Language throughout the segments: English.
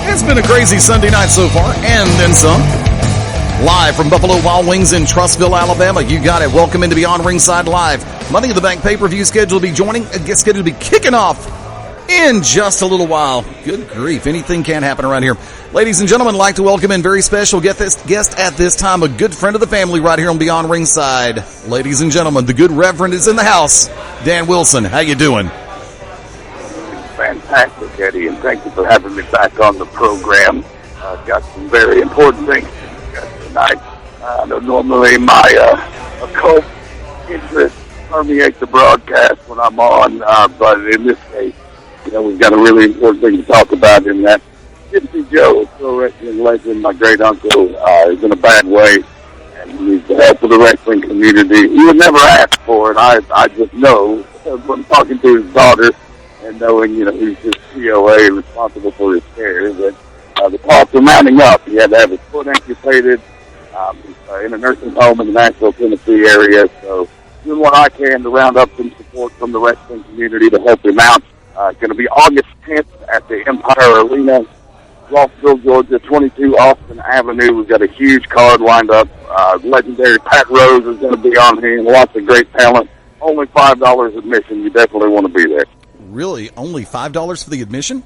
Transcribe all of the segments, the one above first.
It's been a crazy Sunday night so far, and then some. Live from Buffalo Wild Wings in Trussville, Alabama. You got it. Welcome into Beyond Ringside Live. Money in the Bank pay-per-view scheduled to be kicking off in just a little while. Good grief. Anything can happen around here. Ladies and gentlemen, I'd like to welcome in very special guest at this time, a good friend of the family right here on Beyond Ringside. Ladies and gentlemen, the Good Reverend is in the house. Dan Wilson, how you doing? Fantastic, Eddie, and thank you for having me back on the program. I've got some very important things to discuss tonight. I know normally my occult interest permeates the broadcast when I'm on, but in this case, we've got a really important thing to talk about in that Gypsy Joe, pro wrestling legend, my great uncle, is in a bad way, and he needs the help of the wrestling community. He would never ask for it. I just know from talking to his daughter and knowing, he's his COA responsible for his care, that the costs are mounting up. He had to have his foot amputated. He's in a nursing home in the Nashville, Tennessee area, so doing what I can to round up some support from the wrestling community to help him out. It's going to be August 10th at the Empire Arena, Rossville, Georgia, 22 Austin Avenue. We've got a huge card lined up. Legendary Pat Rose is going to be on here, and lots of great talent. Only $5 admission. You definitely want to be there. Really? Only $5 for the admission?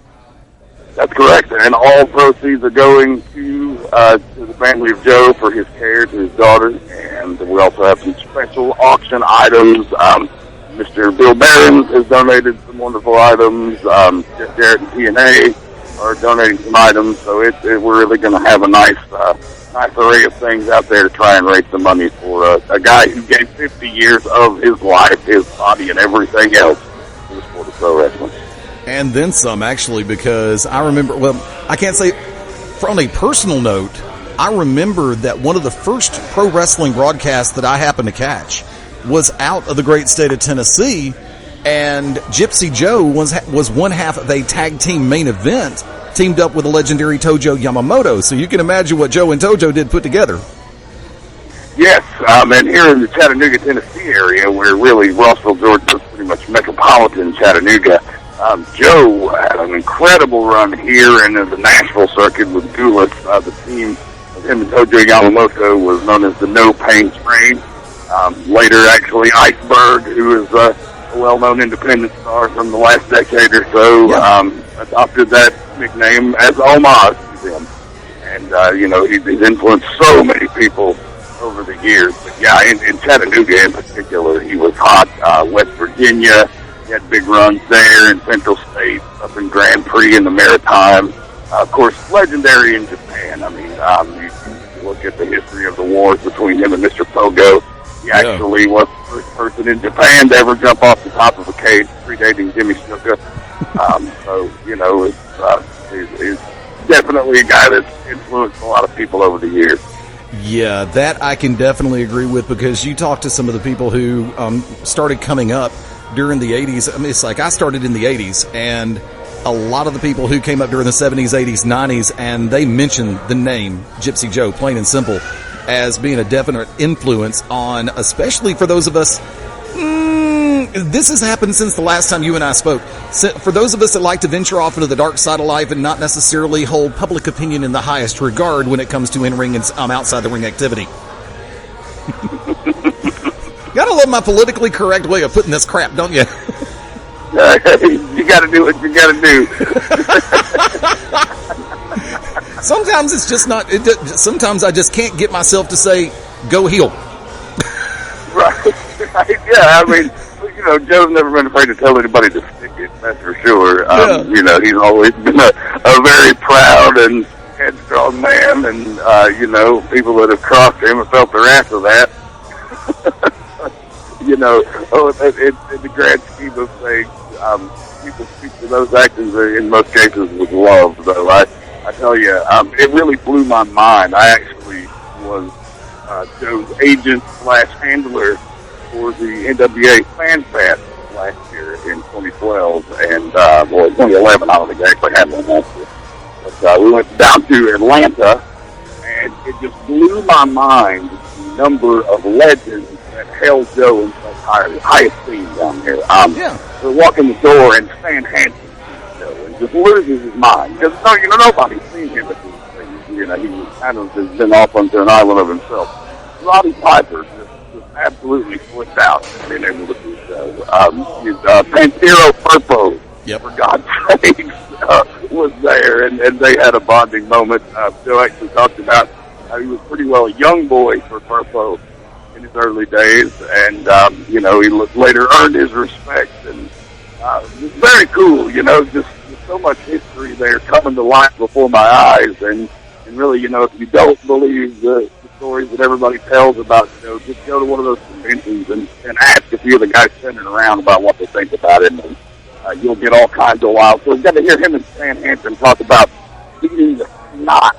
That's correct, and all proceeds are going to the family of Joe for his care to his daughter, and we also have some special auction items. Mr. Bill Barron has donated some wonderful items. Jarrett and TNA are donating some items, so we're really going to have a nice array of things out there to try and raise some money for a guy who gave 50 years of his life, his body, and everything else to the sport of pro wrestling. And then some, actually, because I remember, I can't say, from a personal note, I remember that one of the first pro wrestling broadcasts that I happened to catch was out of the great state of Tennessee, and Gypsy Joe was one half of a tag team main event, teamed up with the legendary Tojo Yamamoto. So you can imagine what Joe and Tojo did put together. Yes, and here in the Chattanooga, Tennessee area, where really Rossville, Georgia is pretty much metropolitan Chattanooga, Joe had an incredible run here in the Nashville circuit with Guinness. The team of him and Tojo Yamamoto was known as the No Pain Train. Later, actually, Iceberg, who is a well-known independent star from the last decade or so, adopted that nickname as homage to them. And, he's influenced so many people over the years. But, in Chattanooga in particular, he was hot. West Virginia, he had big runs there in Central State, up in Grand Prix in the Maritime. Of course, legendary in Japan. I mean, you look at the history of the wars between him and Mr. Pogo. He actually was the first person in Japan to ever jump off the top of a cage, predating Jimmy Snuka. He's definitely a guy that's influenced a lot of people over the years. Yeah, that I can definitely agree with, because you talk to some of the people who started coming up during the 80s. I mean, it's like I started in the 80s, and a lot of the people who came up during the 70s, 80s, 90s, and they mentioned the name Gypsy Joe, plain and simple, as being a definite influence on, especially for those of us, this has happened since the last time you and I spoke. For those of us that like to venture off into the dark side of life and not necessarily hold public opinion in the highest regard when it comes to in-ring and outside the ring activity. Gotta love my politically correct way of putting this crap, don't you? You gotta do what you gotta do. Sometimes it's just not. Sometimes I just can't get myself to say, "Go heel." Right. Yeah. I mean, Joe's never been afraid to tell anybody to stick it. That's for sure. He's always been a very proud and headstrong man, and people that have crossed him have felt the wrath of that. In the grand scheme of things, people speak to those actions in most cases with love. Though I tell you, it really blew my mind. I actually was Joe's agent / handler for the NWA Fan Fest last year in 2012, and 2011. I don't think I actually had one last year. But we went down to Atlanta, and it just blew my mind the number of legends that held Joe in such high esteem down here. to walk in the door and stand handsome, and just loses his mind. Because nobody's seen him at these things. He kind of has been off onto an island of himself. Roddy Piper just absolutely flipped out being able to do so. Pantero Purpo, for God's sake, was there, and they had a bonding moment. Joe actually talked about how he was pretty well a young boy for Purpo in his early days, and he later earned his respect, and it was very cool. Just so much history there coming to life before my eyes, and really, if you don't believe the stories that everybody tells about, just go to one of those conventions and ask a few of the guys standing around about what they think about it, and you'll get all kinds of wild. So we've got to hear him and Stan Hansen talk about beating the snot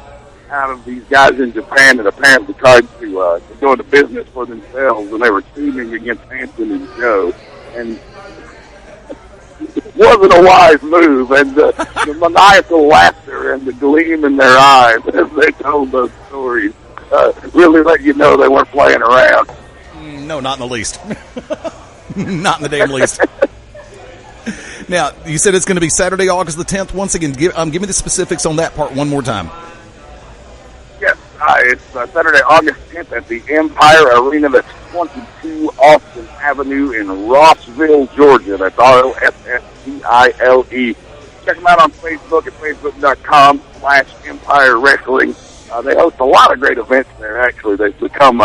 out of these guys in Japan that apparently tried to go into business for themselves when they were teaming against Hansen and Joe. And it wasn't a wise move, and the maniacal laughter and the gleam in their eyes as they told those stories really let you know they weren't playing around. No, not in the least. Not in the damn least. Now, you said it's going to be Saturday, August the 10th. Once again, give me the specifics on that part one more time. Yes, it's Saturday, August 10th at the Empire Arena. That's 22 Austin Avenue in Rossville, Georgia. That's Rossville. Check them out on Facebook at facebook.com/Empire Wrestling. They host a lot of great events there, actually. They've become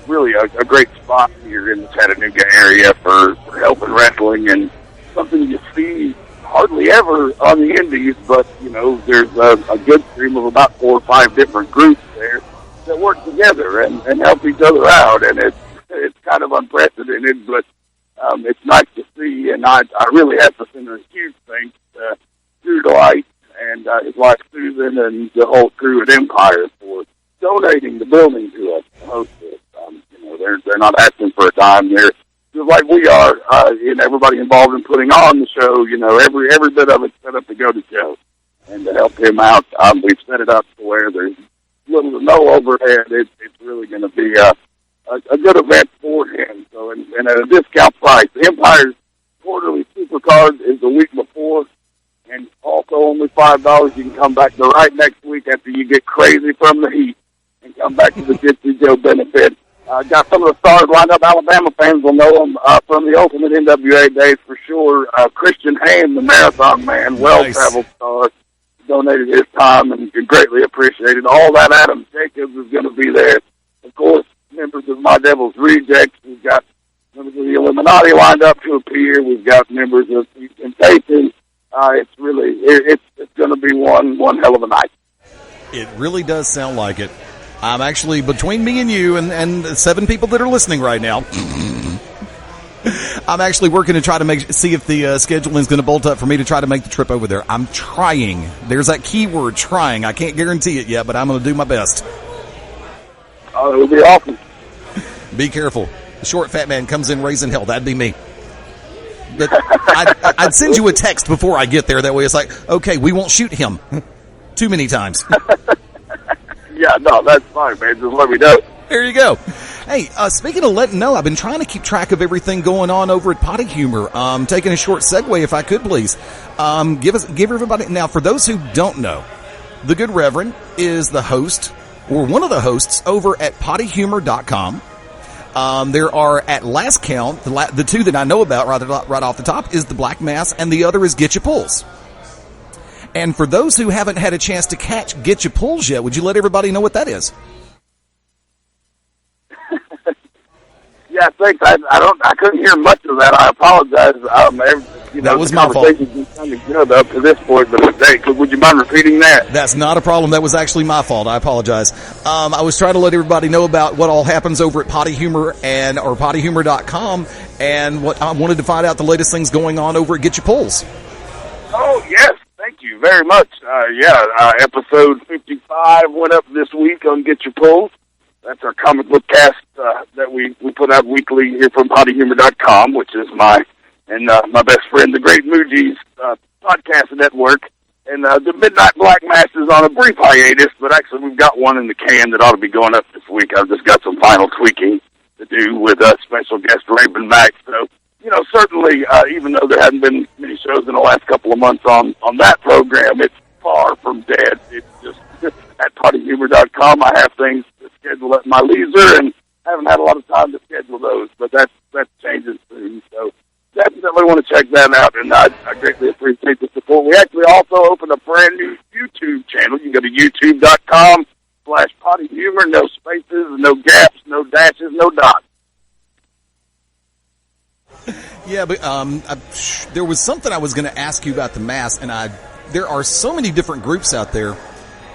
really a great spot here in the Chattanooga area for helping wrestling, and something you see hardly ever on the indies, but, there's a good stream of about 4 or 5 different groups there that work together and help each other out, and it's kind of unprecedented, but it's nice to see, and I really have to send a huge thanks to Drew Dwight and his wife Susan and the whole crew at Empire for donating the building to us to host it. They're not asking for a dime. They're just like we are, and everybody involved in putting on the show. Every bit of it's set up to go to Joe and to help him out. We've set it up to where there's little to no overhead. It's really going to be a good event for him. So, and at a discount price. The Empire's quarterly supercard is the week before, and also only $5. You can come back the right next week after you get crazy from the heat and come back to the Gypsy Joe benefit. Got some of the stars lined up. Alabama fans will know them from the Ultimate NWA days for sure. Christian Haim, the marathon man, well-traveled star, donated his time and greatly appreciated. All that Adam Jacobs is going to be there. Of course, members of My Devil's Rejects. We've got members of the Illuminati lined up to appear. We've got members of Temptation. It's going to be one hell of a night. It really does sound like it. I'm actually, between me and you and 7 people that are listening right now, I'm actually working to try to see if the scheduling is going to bolt up for me to try to make the trip over there. I'm trying. There's that keyword, trying. I can't guarantee it yet, but I'm going to do my best. Oh, it'll be awesome. Be careful. The short fat man comes in raising hell. That'd be me. But I'd send you a text before I get there. That way it's like, okay, we won't shoot him too many times. Yeah, no, that's fine, man. Just let me know. There you go. Hey, speaking of letting know, I've been trying to keep track of everything going on over at Potty Humor. Taking a short segue, if I could, please. Give everybody. Now, for those who don't know, the Good Reverend is the host, or one of the hosts, over at pottyhumor.com. There are, at last count, the 2 that I know about right off the top is the Black Mass, and the other is Get Your Pulls. And for those who haven't had a chance to catch Get Your Pulls yet, would you let everybody know what that is? Yeah, thanks. I couldn't hear much of that. I apologize. That was my fault. The conversation's been kind of good up to this point, but would you mind repeating that? That's not a problem. That was actually my fault. I apologize. I was trying to let everybody know about what all happens over at Potty Humor or pottyhumor.com, and what I wanted to find out the latest things going on over at Get Your Pulls. Oh, yes. Thank you very much. Episode 55 went up this week on Get Your Pulls. That's our comic book cast that we put out weekly here from pottyhumor.com, which is my best friend, the Great Mooji's podcast network. And the Midnight Black Mass is on a brief hiatus, but actually we've got one in the can that ought to be going up this week. I've just got some final tweaking to do with special guest Raven Mack. So, certainly, even though there hadn't been many shows in the last couple of months on that program, it's far from dead. It's just at partyhumor.com. I have things to schedule at my leisure, and haven't had a lot of time to schedule those, but that's changing soon. So definitely want to check that out, and I greatly appreciate the support. We actually also opened a brand new YouTube channel. You can go to youtube.com/pottyhumor. No spaces, no gaps, no dashes, no dots. Yeah, but there was something I was going to ask you about the mass, and there are so many different groups out there,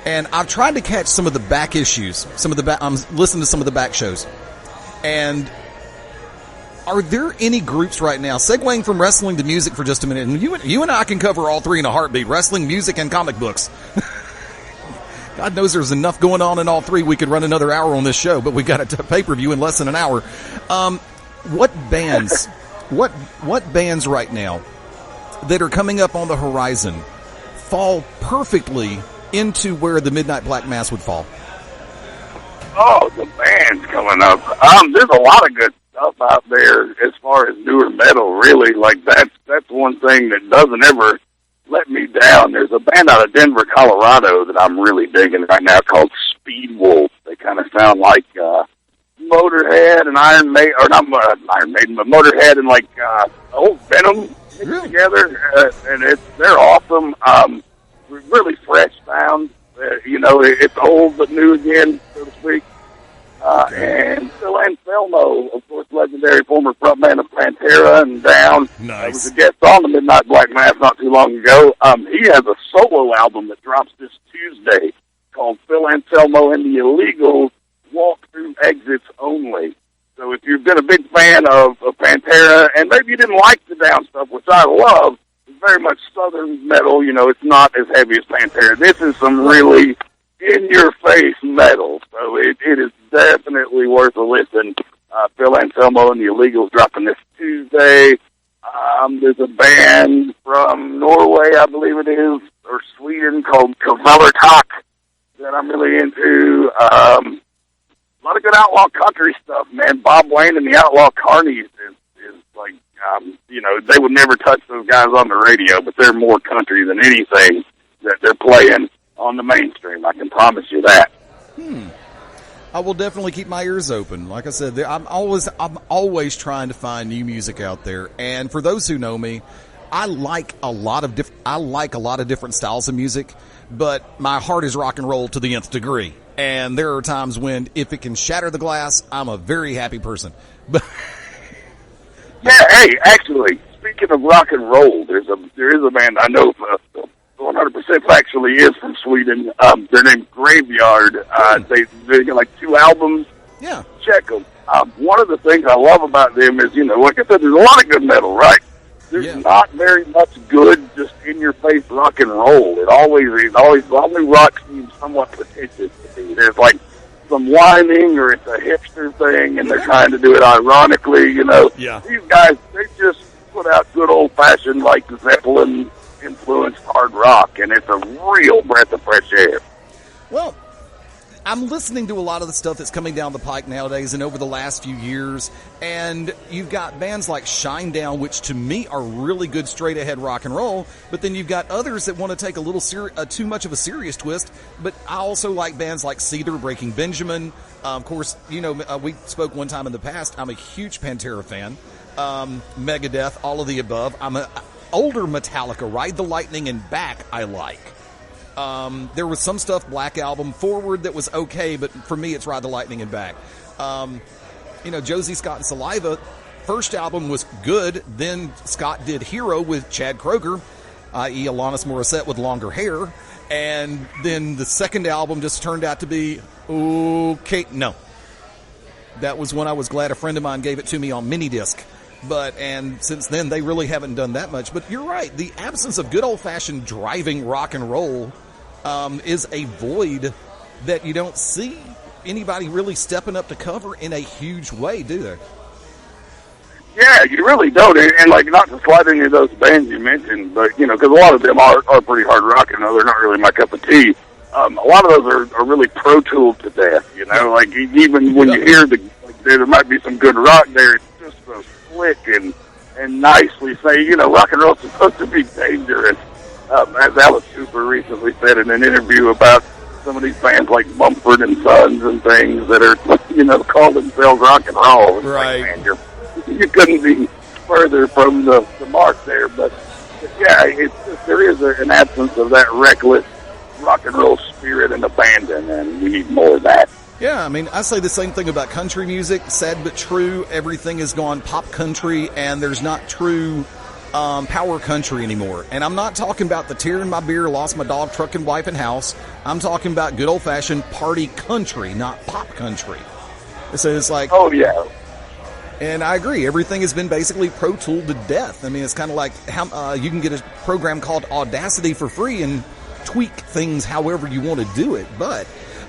and I've tried to catch some of the back issues, I'm listening to some of the back shows, and are there any groups right now, segueing from wrestling to music for just a minute, and you and I can cover all three in a heartbeat, wrestling, music, and comic books. God knows there's enough going on in all three. We could run another hour on this show, but we got a pay-per-view in less than an hour. What bands right now that are coming up on the horizon fall perfectly into where the Midnight Black Mass would fall? Oh, the band's coming up. There's a lot of good stuff out there as far as newer metal, really. Like, that's one thing that doesn't ever let me down. There's a band out of Denver, Colorado that I'm really digging right now called Speed Wolf. They kind of sound like Motorhead and Iron Maiden, or not Iron Maiden, but Motorhead and like old Venom mixed together, and they're awesome. Really fresh sound. It's old but new again, so to speak. And Phil Anselmo, of course, legendary former frontman of Pantera and Down. Nice. Was a guest on the Midnight Black Mass not too long ago. He has a solo album that drops this Tuesday called Phil Anselmo and the Illegals Walk-Through Exits Only. So if you've been a big fan of Pantera, and maybe you didn't like the Down stuff, which I love, it's very much southern metal, it's not as heavy as Pantera. This is some really in-your-face metal, so it is definitely worth a listen. Phil Anselmo and the Illegals dropping this Tuesday. There's a band from Norway, I believe it is, or Sweden, called Kvelertak that I'm really into. A lot of good outlaw country stuff, man. Bob Wayne and the Outlaw Carnies is like, they would never touch those guys on the radio, but they're more country than anything that they're playing on the mainstream. I can promise you that. I will definitely keep my ears open. Like I said, I'm always trying to find new music out there. And for those who know me, I like a lot of different styles of music, but my heart is rock and roll to the nth degree. And there are times when, if it can shatter the glass, I'm a very happy person. But yeah, hey, actually, speaking of rock and roll, there is a band I know 100% actually is from Sweden. They're named Graveyard. They got like 2 albums. Yeah. Check them. One of the things I love about them is, like I said, there's a lot of good metal, right? There's not very much good, just in-your-face rock and roll. All new rock seems somewhat pretentious to me. There's like some whining, or it's a hipster thing, and they're trying to do it ironically, Yeah. These guys, they just put out good old-fashioned, like, Zeppelin-influenced hard rock, and it's a real breath of fresh air. Well, I'm listening to a lot of the stuff that's coming down the pike nowadays and over the last few years, and you've got bands like Shinedown, which to me are really good straight-ahead rock and roll, but then you've got others that want to take a little too much of a serious twist, but I also like bands like Seether, Breaking Benjamin. Of course, we spoke one time in the past. I'm a huge Pantera fan. Megadeth, all of the above. I'm an older Metallica, Ride the Lightning and Back I like. There was some stuff, Black Album, Forward, that was okay, but for me, it's Ride the Lightning and Back. Josie Scott and Saliva, first album was good, then Scott did Hero with Chad Kroeger, i.e. Alanis Morissette with longer hair, and then the second album just turned out to be okay. No. That was when I was glad a friend of mine gave it to me on mini disc. And since then, they really haven't done that much. But you're right. The absence of good old-fashioned driving rock and roll is a void that you don't see anybody really stepping up to cover in a huge way, do they? Yeah, you really don't. And like, not to slide any of those bands you mentioned, but, because a lot of them are pretty hard rock, and they're not really my cup of tea. A lot of those are really Pro Tooled to death, Like, even when you hear there might be some good rock there, it's just so slick and and nicely say, rock and roll's supposed to be dangerous. As Alice Cooper recently said in an interview about some of these bands like Mumford and Sons and things that are, call themselves rock and roll. It's right. Like, man, you couldn't be further from the mark there. But yeah, there is an absence of that reckless rock and roll spirit and abandon, and we need more of that. Yeah, I mean, I say the same thing about country music. Sad but true. Everything has gone pop country, and there's not true power country anymore. And I'm not talking about the tear in my beer, lost my dog, trucking wife and house. I'm talking about good old-fashioned party country, not pop country. So it's like... Oh, yeah. And I agree. Everything has been basically Pro Tooled to death. I mean, it's kind of like how you can get a program called Audacity for free and tweak things however you want to do it. But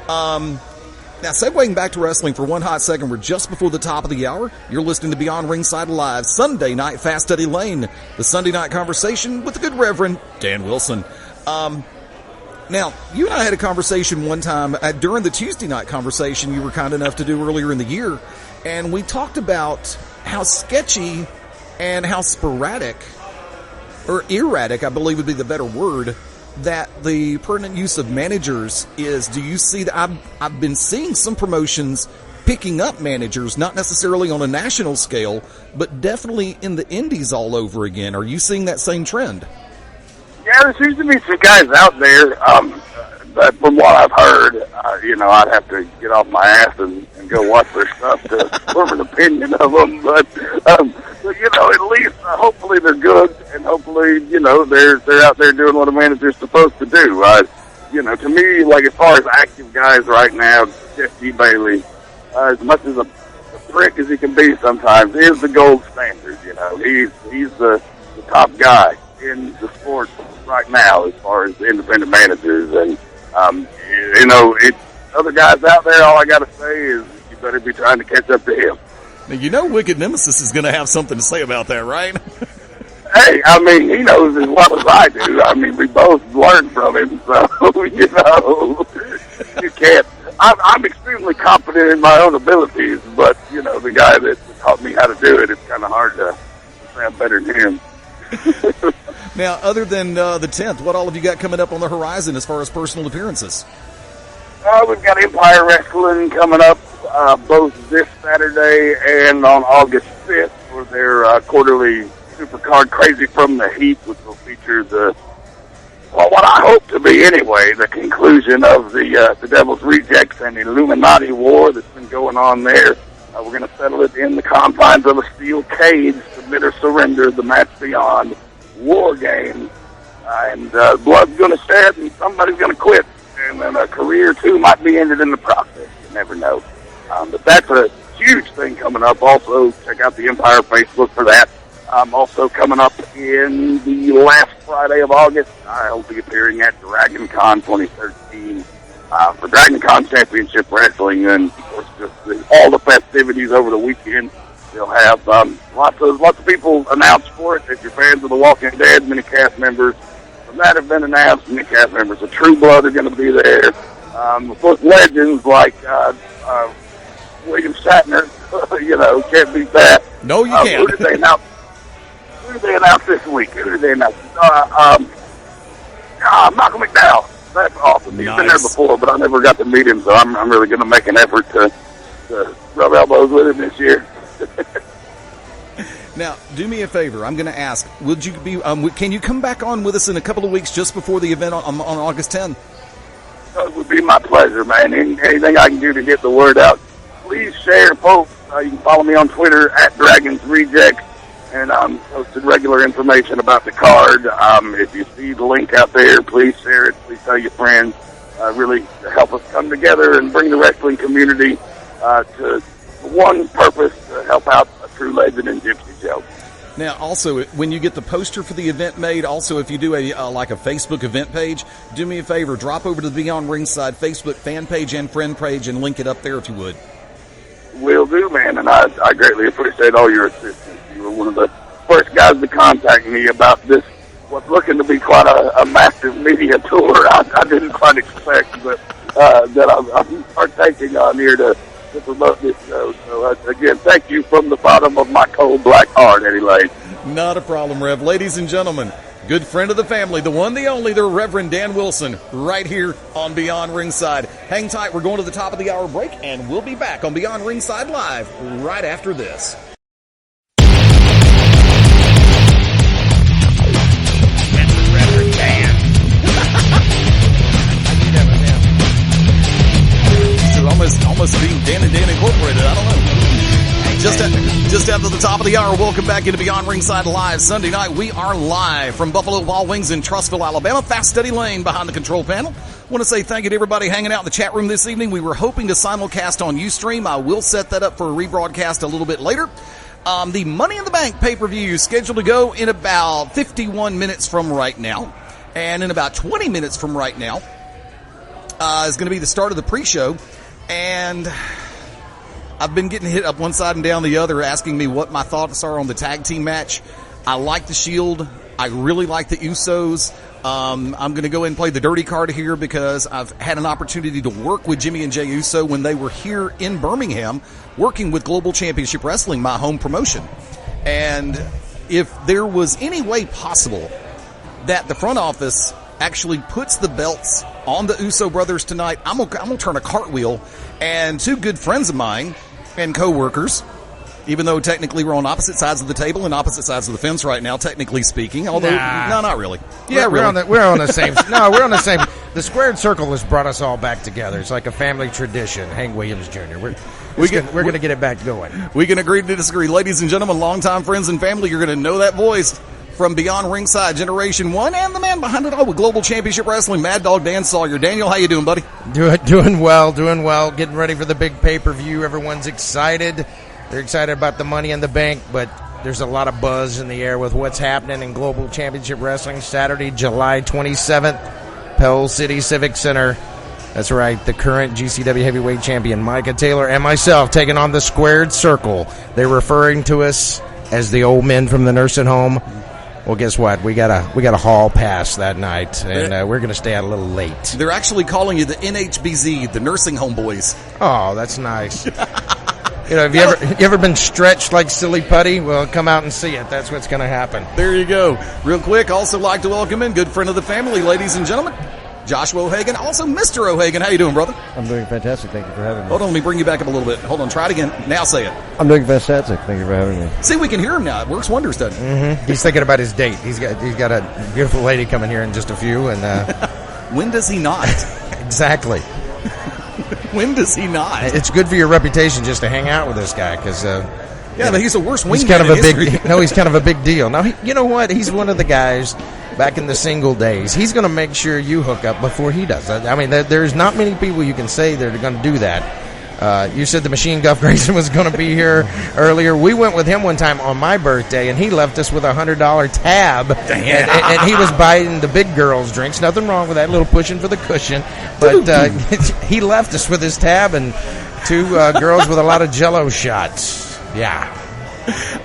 now, segueing back to wrestling for one hot second, we're just before the top of the hour. You're listening to Beyond Ringside Live, Sunday night, Fast Eddie Layne, the Sunday night conversation with the Good Reverend Dan Wilson. Now, you and I had a conversation one time during the Tuesday night conversation you were kind enough to do earlier in the year, and we talked about how sketchy and how sporadic, or erratic, I believe would be the better word, that the pertinent use of managers is. Do you see that? I've been seeing some promotions picking up managers, not necessarily on a national scale, but definitely in the indies all over again. Are you seeing that same trend? Yeah, there seems to be some guys out there, but from what I've heard, I'd have to get off my ass and go watch their stuff to form an opinion of them. But at least hopefully they're good, and hopefully they're out there doing what a manager's supposed to do. To me, like as far as active guys right now, Jeff G. Bailey, as much as a prick as he can be sometimes, is the gold standard. He's the top guy in the sport right now as far as independent managers. And other guys out there, all I got to say is you better be trying to catch up to him. Now, Wicked Nemesis is going to have something to say about that, right? Hey, I mean, he knows as well as I do. I mean, we both learned from him, so, you can't. I'm extremely confident in my own abilities, but, the guy that taught me how to do it, it's kind of hard to say I'm better than him. Now, other than the 10th, what all have you got coming up on the horizon as far as personal appearances? We've got Empire Wrestling coming up both this Saturday and on August 5th for their quarterly Supercard Crazy from the Heat, which will feature what I hope to be anyway, the conclusion of the Devil's Rejects and Illuminati war that's been going on there. We're going to settle it in the confines of a steel cage, submit or surrender, the match beyond war game. And blood's going to shed and somebody's going to quit. And then a career, too, might be ended in the process. You never know. But that's a huge thing coming up. Also, check out the Empire Facebook for that. Also coming up in the last Friday of August, I'll be appearing at Dragon Con 2013 for Dragon Con Championship Wrestling. And, of course, just all the festivities over the weekend. You'll have lots of people announced for it. If you're fans of The Walking Dead, many cast members from that have been announced. Many cast members of True Blood are going to be there. Of course, legends like William Shatner, can't beat that. No, you can't. Who did they announce this week? Who did they announce? Michael McDowell. That's awesome. He's been there before, but I never got to meet him, so I'm really going to make an effort to rub elbows with him this year. Now, do me a favor. I'm going to ask, would you be? Can you come back on with us in a couple of weeks just before the event on August 10th? It would be my pleasure, man. Anything I can do to get the word out, please share, folks. You can follow me on Twitter at Dragons Reject, and I'm posting regular information about the card. If you see the link out there, please share it. Please tell your friends. Really help us come together and bring the wrestling community to one purpose, to help out a true legend in Gypsy Joe. Now, also, when you get the poster for the event made, also, if you do a Facebook event page, do me a favor, drop over to the Beyond Ringside Facebook fan page and friend page and link it up there if you would. Will do, man, and I greatly appreciate all your assistance. You were one of the first guys to contact me about this, what's looking to be quite a massive media tour. I didn't quite expect, but that I'm partaking on here to promote this show. So, again, thank you from the bottom of my cold black heart, Eddie Layne. Not a problem, Rev. Ladies and gentlemen, good friend of the family, the one, the only, the Reverend Dan Wilson, right here on Beyond Ringside. Hang tight. We're going to the top of the hour break, and we'll be back on Beyond Ringside Live right after this. Reverend Dan. Almost being Dan and Dan Incorporated. I don't know. Just after the top of the hour, welcome back into Beyond Ringside Live. Sunday night, we are live from Buffalo Wild Wings in Trussville, Alabama. Fast Eddie Layne behind the control panel. Want to say thank you to everybody hanging out in the chat room this evening. We were hoping to simulcast on Ustream. I will set that up for a rebroadcast a little bit later. The Money in the Bank pay-per-view is scheduled to go in about 51 minutes from right now. And in about 20 minutes from right now is going to be the start of the pre-show. And I've been getting hit up one side and down the other asking me what my thoughts are on the tag team match. I like the Shield. I really like the Usos. I'm going to go ahead and play the dirty card here because I've had an opportunity to work with Jimmy and Jey Uso when they were here in Birmingham working with Global Championship Wrestling, my home promotion. And if there was any way possible that the front office actually puts the belts on the Uso brothers tonight, I'm gonna turn a cartwheel. And two good friends of mine and co-workers, even though technically we're on opposite sides of the table and opposite sides of the fence right now, technically speaking. Although, no, not really. Yeah, we're really. We're on the same. No, we're on the same. The squared circle has brought us all back together. It's like a family tradition. Hank Williams Jr. We're going to get it back going. We can agree to disagree. Ladies and gentlemen, longtime friends and family, you're going to know that voice from Beyond Ringside Generation 1 and the man behind it all with Global Championship Wrestling, Maddog Dan Sawyer. Daniel, how you doing, buddy? Doing well. Getting ready for the big pay-per-view. Everyone's excited. They're excited about the Money in the Bank, but there's a lot of buzz in the air with what's happening in Global Championship Wrestling Saturday, July 27th, Pell City Civic Center. That's right, the current GCW heavyweight champion, Micah Taylor, and myself taking on the Squared Circle. They're referring to us as the old men from the nursing home. Well, guess what? We got a hall pass that night, and we're going to stay out a little late. They're actually calling you the NHBZ, the Nursing Home Boys. Oh, that's nice. Have you ever been stretched like silly putty? Well, come out and see it. That's what's going to happen. There you go. Real quick, also like to welcome in good friend of the family, ladies and gentlemen, Joshua O'Hagan, also Mr. O'Hagan. How you doing, brother? I'm doing fantastic. Thank you for having me. Hold on, let me bring you back up a little bit. Hold on, try it again. Now say it. I'm doing fantastic. Thank you for having me. See, we can hear him now. It works wonders, doesn't it? Mm-hmm. He's thinking about his date. He's got a beautiful lady coming here in just a few. And when does he not? Exactly. When does he not? It's good for your reputation just to hang out with this guy because. But he's the worst wingman he's kind of in a history. he's kind of a big deal. Now, you know what? He's one of the guys back in the single days. He's going to make sure you hook up before he does. I mean, there's not many people you can say that are going to do that. You said the Machine Guff Grayson was going to be here earlier. We went with him one time on my birthday, and he left us with a $100 tab. And he was buying the big girls' drinks. Nothing wrong with that, little pushing for the cushion. But he left us with his tab and two girls with a lot of Jell-O shots. Yeah.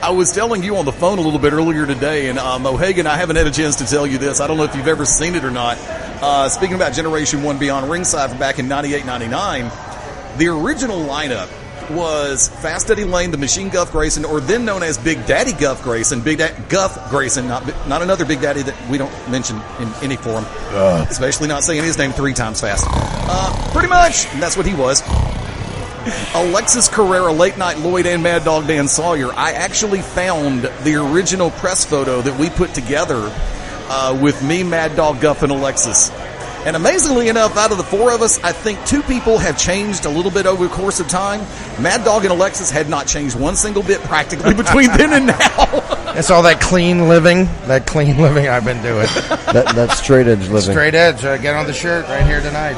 I was telling you on the phone a little bit earlier today, and O'Hagan, I haven't had a chance to tell you this. I don't know if you've ever seen it or not. Speaking about Generation 1 Beyond Ringside from back in 98, 99, the original lineup was Fast Eddie Layne, the Machine Guff Grayson, or then known as Big Daddy Guff Grayson. Big Guff Grayson, not another Big Daddy that we don't mention in any forum, especially not saying his name 3 times fast. Pretty much, that's what he was. Alexis Carrera, Late Night Lloyd, and Maddog Dan Sawyer. I actually found the original press photo that we put together with me, Maddog, Guff, and Alexis. And amazingly enough, out of the 4 of us, I think 2 people have changed a little bit over the course of time. Maddog and Alexis had not changed one single bit practically between then and now. That's all that clean living I've been doing. That's straight edge living. Straight edge. Get on the shirt right here tonight.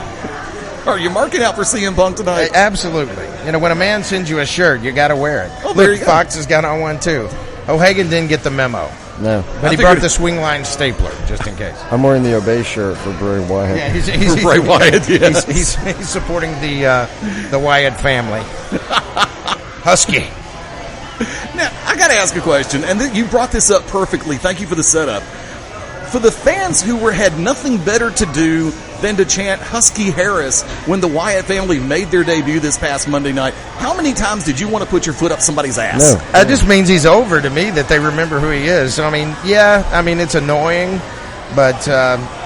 Are you marking out for CM Punk tonight? Absolutely. When a man sends you a shirt, you got to wear it. Oh, there you go. Fox has got on one too. O'Hagan didn't get the memo. No. But he brought the swing line stapler, just in case. I'm wearing the Obey shirt for Bray Wyatt. Yeah, he's Bray Wyatt, yes. He's supporting the Wyatt family. Husky. Now, I got to ask a question, and you brought this up perfectly. Thank you for the setup. for the fans who had nothing better to do than to chant Husky Harris when the Wyatt family made their debut this past Monday night, how many times did you want to put your foot up somebody's ass? No. That just means he's over to me, that they remember who he is. So, I mean, it's annoying, but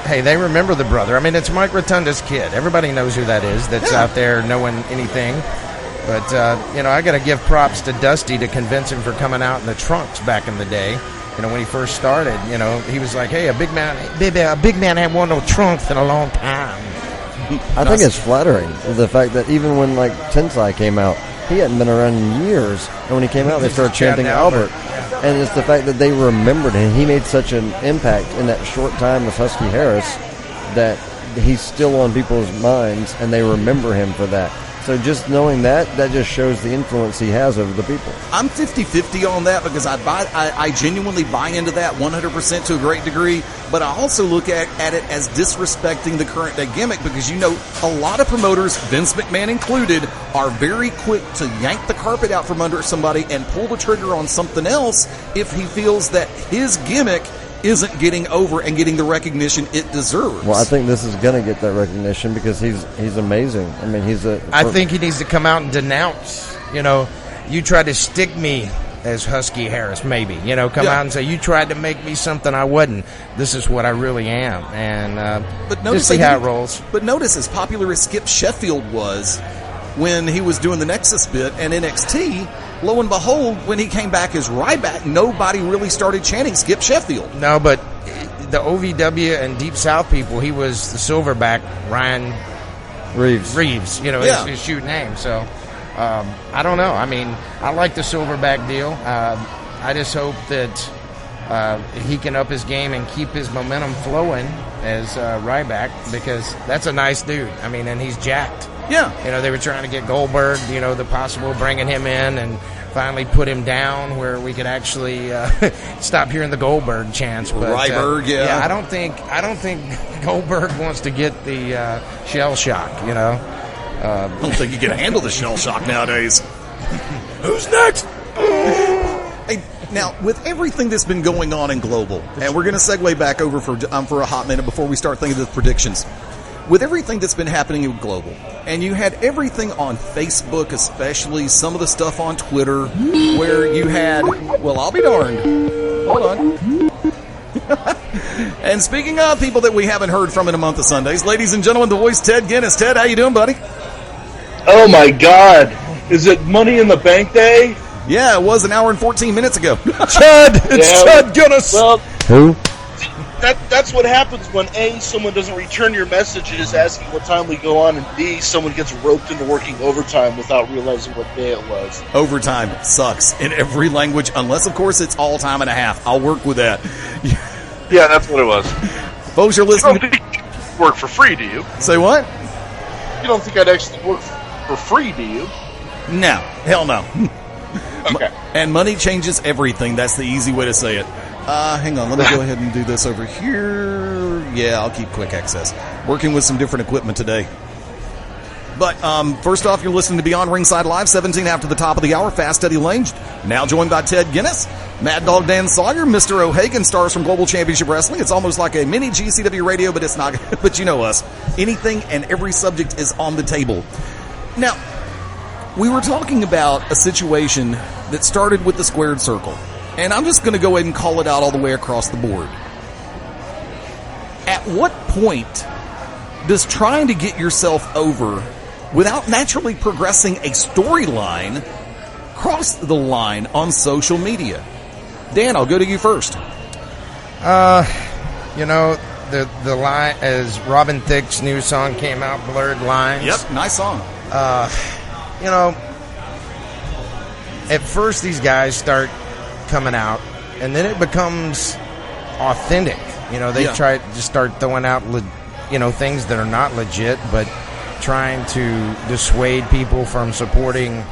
hey, they remember the brother. I mean, it's Mike Rotunda's kid. Everybody knows who that is that's out there knowing anything. But, I got to give props to Dusty to convince him for coming out in the trunks back in the day. When he first started, he was like, hey, a big man hadn't worn no trunks in a long time. I think it's flattering, the fact that even when, Tensai came out, he hadn't been around in years. And when he came out, they started chanting Albert. And it's the fact that they remembered him. He made such an impact in that short time with Husky Harris that he's still on people's minds, and they remember him for that. So just knowing that just shows the influence he has over the people. I'm 50-50 on that because I genuinely buy into that 100% to a great degree, but I also look at it as disrespecting the current day gimmick because, a lot of promoters, Vince McMahon included, are very quick to yank the carpet out from under somebody and pull the trigger on something else if he feels that his gimmick isn't getting over and getting the recognition it deserves. Well, I think this is going to get that recognition because he's amazing. I mean, I think he needs to come out and denounce. You tried to stick me as Husky Harris, maybe. Come out and say, you tried to make me something I wasn't. This is what I really am. And just see how it rolls. But notice, as popular as Skip Sheffield was when he was doing the Nexus bit and NXT, lo and behold, when he came back as Ryback, nobody really started chanting Skip Sheffield. No, but the OVW and Deep South people, he was the silverback Ryan Reeves. His shoot name. So, I don't know. I mean, I like the silverback deal. I just hope that he can up his game and keep his momentum flowing as Ryback because that's a nice dude. I mean, and he's jacked. Yeah. They were trying to get Goldberg, the possible bringing him in and finally put him down where we could actually stop hearing the Goldberg chants. But, Ryberg, yeah. I don't think Goldberg wants to get the shell shock, I don't think you can handle the shell shock nowadays. Who's next? Hey, now, with everything that's been going on in Global, and we're going to segue back over for a hot minute before we start thinking of the predictions. With everything that's been happening in Global, and you had everything on Facebook, especially some of the stuff on Twitter, where you had, well, I'll be darned. Hold on. And speaking of people that we haven't heard from in a month of Sundays, ladies and gentlemen, the voice Ted Guinness. Ted, how you doing, buddy? Oh, my God. Is it Money in the Bank Day? Yeah, it was an hour and 14 minutes ago. Chud! It's Chud Guinness! Well, Who? That's what happens when A, someone doesn't return your messages asking what time we go on, and B, someone gets roped into working overtime without realizing what day it was. Overtime sucks in every language, unless, of course, it's all time and a half. I'll work with that. Yeah, that's what it was. Folks, you're You listening. don't think you'd work for free, do you? Say what? You don't think I'd actually work for free, do you? No. Hell no. Okay. And money changes everything. That's the easy way to say it. Hang on, let me go ahead and do this over here. Yeah, I'll keep quick access. Working with some different equipment today. But first off, you're listening to Beyond Ringside Live, 17 after the top of the hour. Fast Eddie Layne, now joined by Ted Guinness. Maddog Dan Sawyer, Mr. O'Hagan, stars from Global Championship Wrestling. It's almost like a mini GCW radio, but it's not. But you know us. Anything and every subject is on the table. Now, we were talking about a situation that started with the squared circle. And I'm just going to go ahead and call it out all the way across the board. At what point does trying to get yourself over without naturally progressing a storyline cross the line on social media? Dan, I'll go to you first. The line, as Robin Thicke's new song came out, Blurred Lines. Yep, nice song. At first these guys start coming out, and then it becomes authentic. They try to just start throwing out, things that are not legit, but trying to dissuade people from supporting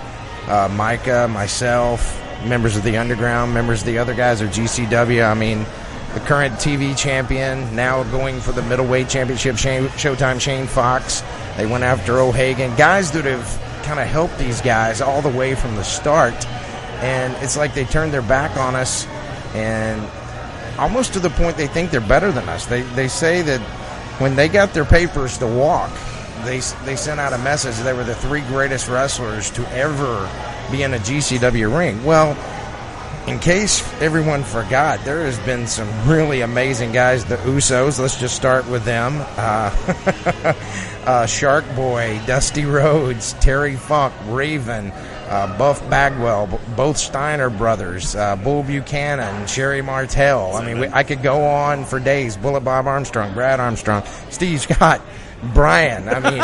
Micah, myself, members of the Underground, members of the other guys, or GCW. I mean, the current TV champion, now going for the middleweight championship, Showtime Shane Fox. They went after O'Hagan. Guys that have kind of helped these guys all the way from the start. And it's like they turned their back on us, and almost to the point they think they're better than us. They say that when they got their papers to walk, they sent out a message they were the 3 greatest wrestlers to ever be in a GCW ring. Well, in case everyone forgot, there has been some really amazing guys. The Usos, let's just start with them. Shark Boy, Dusty Rhodes, Terry Funk, Raven, Buff Bagwell, both Steiner brothers, Bull Buchanan, Sherry Martel. I mean, I could go on for days. Bullet Bob Armstrong, Brad Armstrong, Steve Scott, Brian. I mean,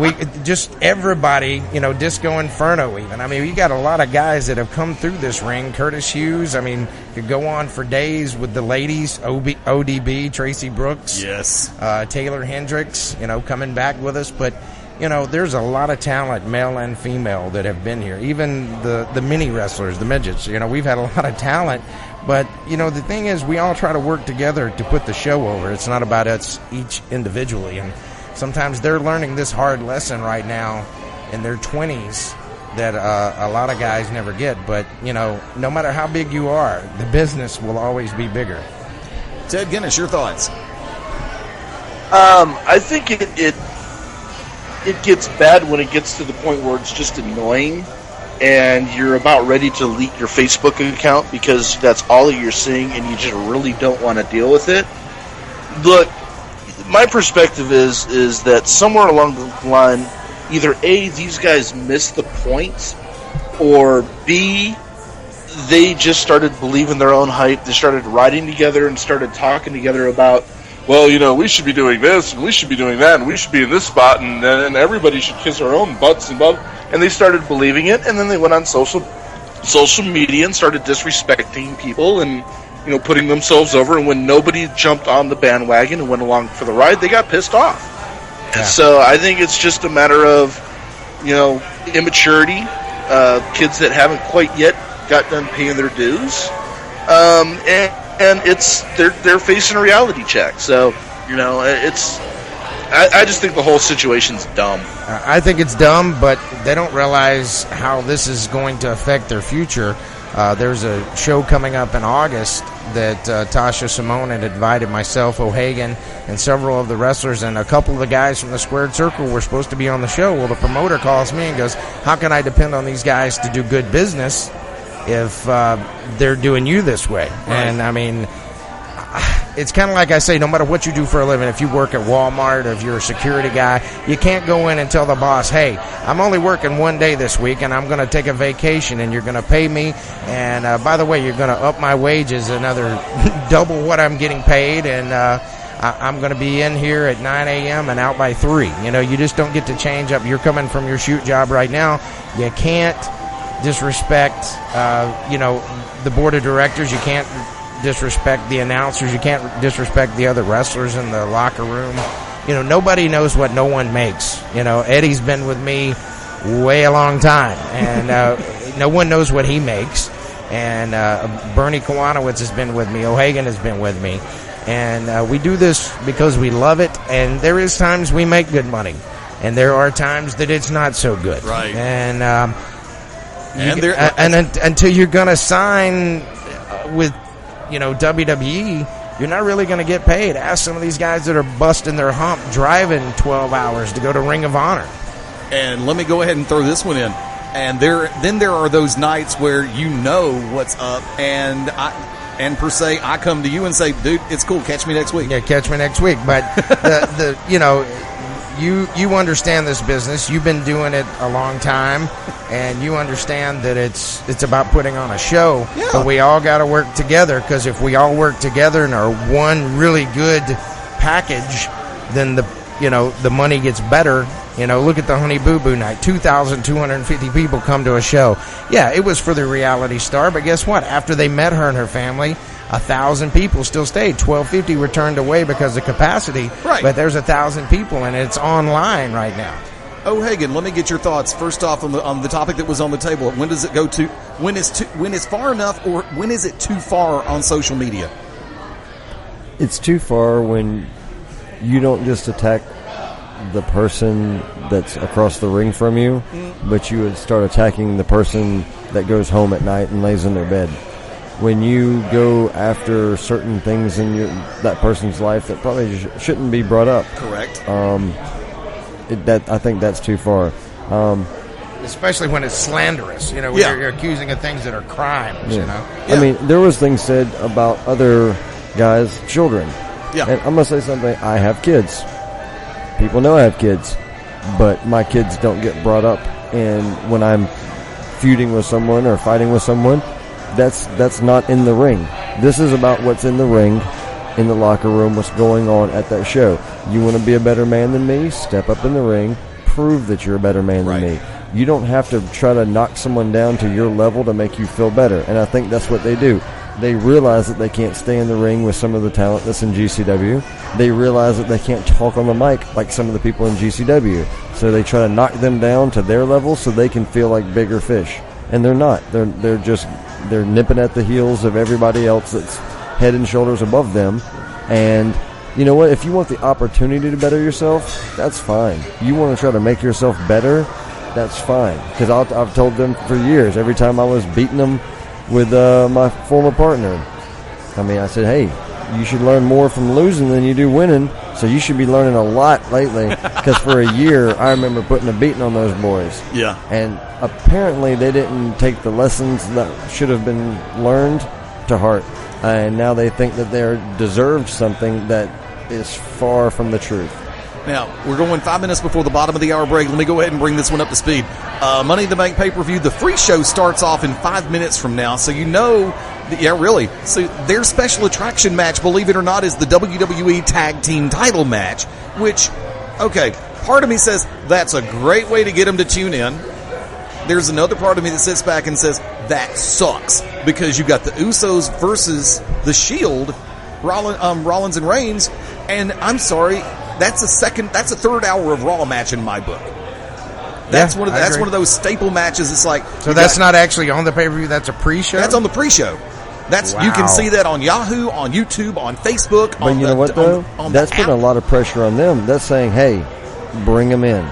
we just everybody, Disco Inferno even. I mean, you got a lot of guys that have come through this ring. Curtis Hughes. I mean, could go on for days with the ladies. ODB, Tracy Brooks. Yes. Taylor Hendricks, coming back with us. But, there's a lot of talent, male and female, that have been here. Even the mini wrestlers, the midgets. We've had a lot of talent. But, the thing is, we all try to work together to put the show over. It's not about us each individually. And sometimes they're learning this hard lesson right now in their 20s that a lot of guys never get. But, no matter how big you are, the business will always be bigger. Ted Guinness, your thoughts? I think it gets bad when it gets to the point where it's just annoying and you're about ready to leak your Facebook account because that's all that you're seeing and you just really don't want to deal with it. Look, my perspective is that somewhere along the line, either A, these guys missed the point, or B, they just started believing their own hype. They started riding together and started talking together about, well, we should be doing this, and we should be doing that, and we should be in this spot, and everybody should kiss our own butts and blah. And they started believing it, and then they went on social media and started disrespecting people and putting themselves over, and when nobody jumped on the bandwagon and went along for the ride, they got pissed off. Yeah. So I think it's just a matter of, immaturity, kids that haven't quite yet got done paying their dues, and it's they're facing a reality check. So it's. I just think the whole situation's dumb. I think it's dumb, but they don't realize how this is going to affect their future. There's a show coming up in August that Tasha Simone had invited myself, O'Hagan, and several of the wrestlers, and a couple of the guys from the Squared Circle were supposed to be on the show. Well, the promoter calls me and goes, how can I depend on these guys to do good business if they're doing you this way? Right. And, I mean, it's kind of like I say, no matter what you do for a living, if you work at Walmart or if you're a security guy, you can't go in and tell the boss, hey, I'm only working one day this week and I'm going to take a vacation and you're going to pay me. And by the way, you're going to up my wages another double what I'm getting paid. And I'm going to be in here at 9 a.m. and out by 3. You just don't get to change up. You're coming from your shoot job right now. You can't disrespect, the board of directors. You can't disrespect the announcers. You can't disrespect the other wrestlers in the locker room. Nobody knows what no one makes. Eddie's been with me way a long time, and no one knows what he makes. And Bernie Kowanowitz has been with me. O'Hagan has been with me. And we do this because we love it, and there is times we make good money, and there are times that it's not so good. Right. And until you're going to sign with WWE, you're not really going to get paid. Ask some of these guys that are busting their hump driving 12 hours to go to Ring of Honor. And let me go ahead and throw this one in. And there are those nights where what's up, and per se, I come to you and say, dude, it's cool, catch me next week. Yeah, catch me next week. But you understand this business. You've been doing it a long time, and you understand that it's about putting on a show. Yeah. But we all got to work together, because if we all work together and are one really good package, then the money gets better. Look at the Honey Boo Boo night. 2,250 people come to a show. Yeah, it was for the reality star, but guess what? After they met her and her family, 1,000 people still stayed. 1,250 were turned away because of capacity. Right. But there's 1,000 people, and it's online right now. O'Hagan, let me get your thoughts. First off, on the topic that was on the table. When does it go to? When is far enough, or when is it too far on social media? It's too far when you don't just attack the person that's across the ring from you, but you would start attacking the person that goes home at night and lays in their bed. when you go after certain things in that person's life that probably shouldn't be brought up. Correct. I think that's too far. Especially when it's slanderous, when you're accusing of things that are crimes, I mean, there was things said about other guys' children. Yeah. And I'm going to say something. I have kids. People know I have kids. But my kids don't get brought up. And when I'm feuding with someone or fighting with someone, that's not in the ring. This is about what's in the ring, in the locker room, what's going on at that show. You want to be a better man than me? Step up in the ring. Prove that you're a better man than me. You don't have to try to knock someone down to your level to make you feel better. And I think that's what they do. They realize that they can't stay in the ring with some of the talent that's in GCW. They realize that they can't talk on the mic like some of the people in GCW. So they try to knock them down to their level so they can feel like bigger fish. And they're not. They're nipping at the heels of everybody else that's head and shoulders above them. And you know what? If you want the opportunity to better yourself, that's fine. You want to try to make yourself better, that's fine. Because I've told them for years, every time I was beating them with my former partner, I said, hey, you should learn more from losing than you do winning, so you should be learning a lot lately. Because for a year, I remember putting a beating on those boys. Yeah. And apparently they didn't take the lessons that should have been learned to heart. And now they think that they're deserved something that is far from the truth. Now, we're going 5 minutes before the bottom of the hour break. Let me go ahead and bring this one up to speed. Money in the Bank pay-per-view, the free show starts off in 5 minutes from now. So really. So their special attraction match, believe it or not, is the WWE Tag Team title match, which, okay, part of me says that's a great way to get them to tune in. There's another part of me that sits back and says that sucks because you got the Usos versus the Shield, Rollins and Reigns, and I'm sorry, that's a third hour of Raw match in my book. That's one of those staple matches. It's like that's not actually on the pay-per-view. That's a pre-show. That's on the pre-show. You can see that on Yahoo, on YouTube, on Facebook. But you know what though? That's putting a lot of pressure on them. That's saying, hey, bring them in.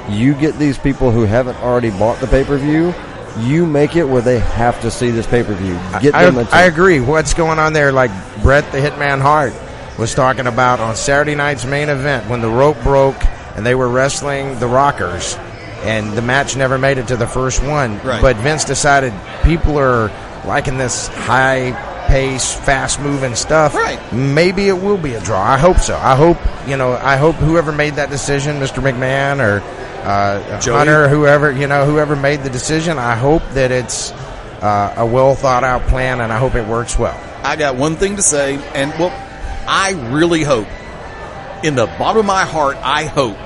You get these people who haven't already bought the pay-per-view. You make it where they have to see this pay-per-view. Get them. I agree. What's going on there? Like Bret the Hitman Hart was talking about on Saturday night's main event when the rope broke and they were wrestling the Rockers and the match never made it to the first one. Right. But Vince decided people are liking this high pace, fast moving stuff. Right. Maybe it will be a draw. I hope so. I hope whoever made that decision, Mr. McMahon or Hunter, whoever made the decision, I hope that it's a well thought out plan and I hope it works well. I got one thing to say, and I really hope, in the bottom of my heart, I hope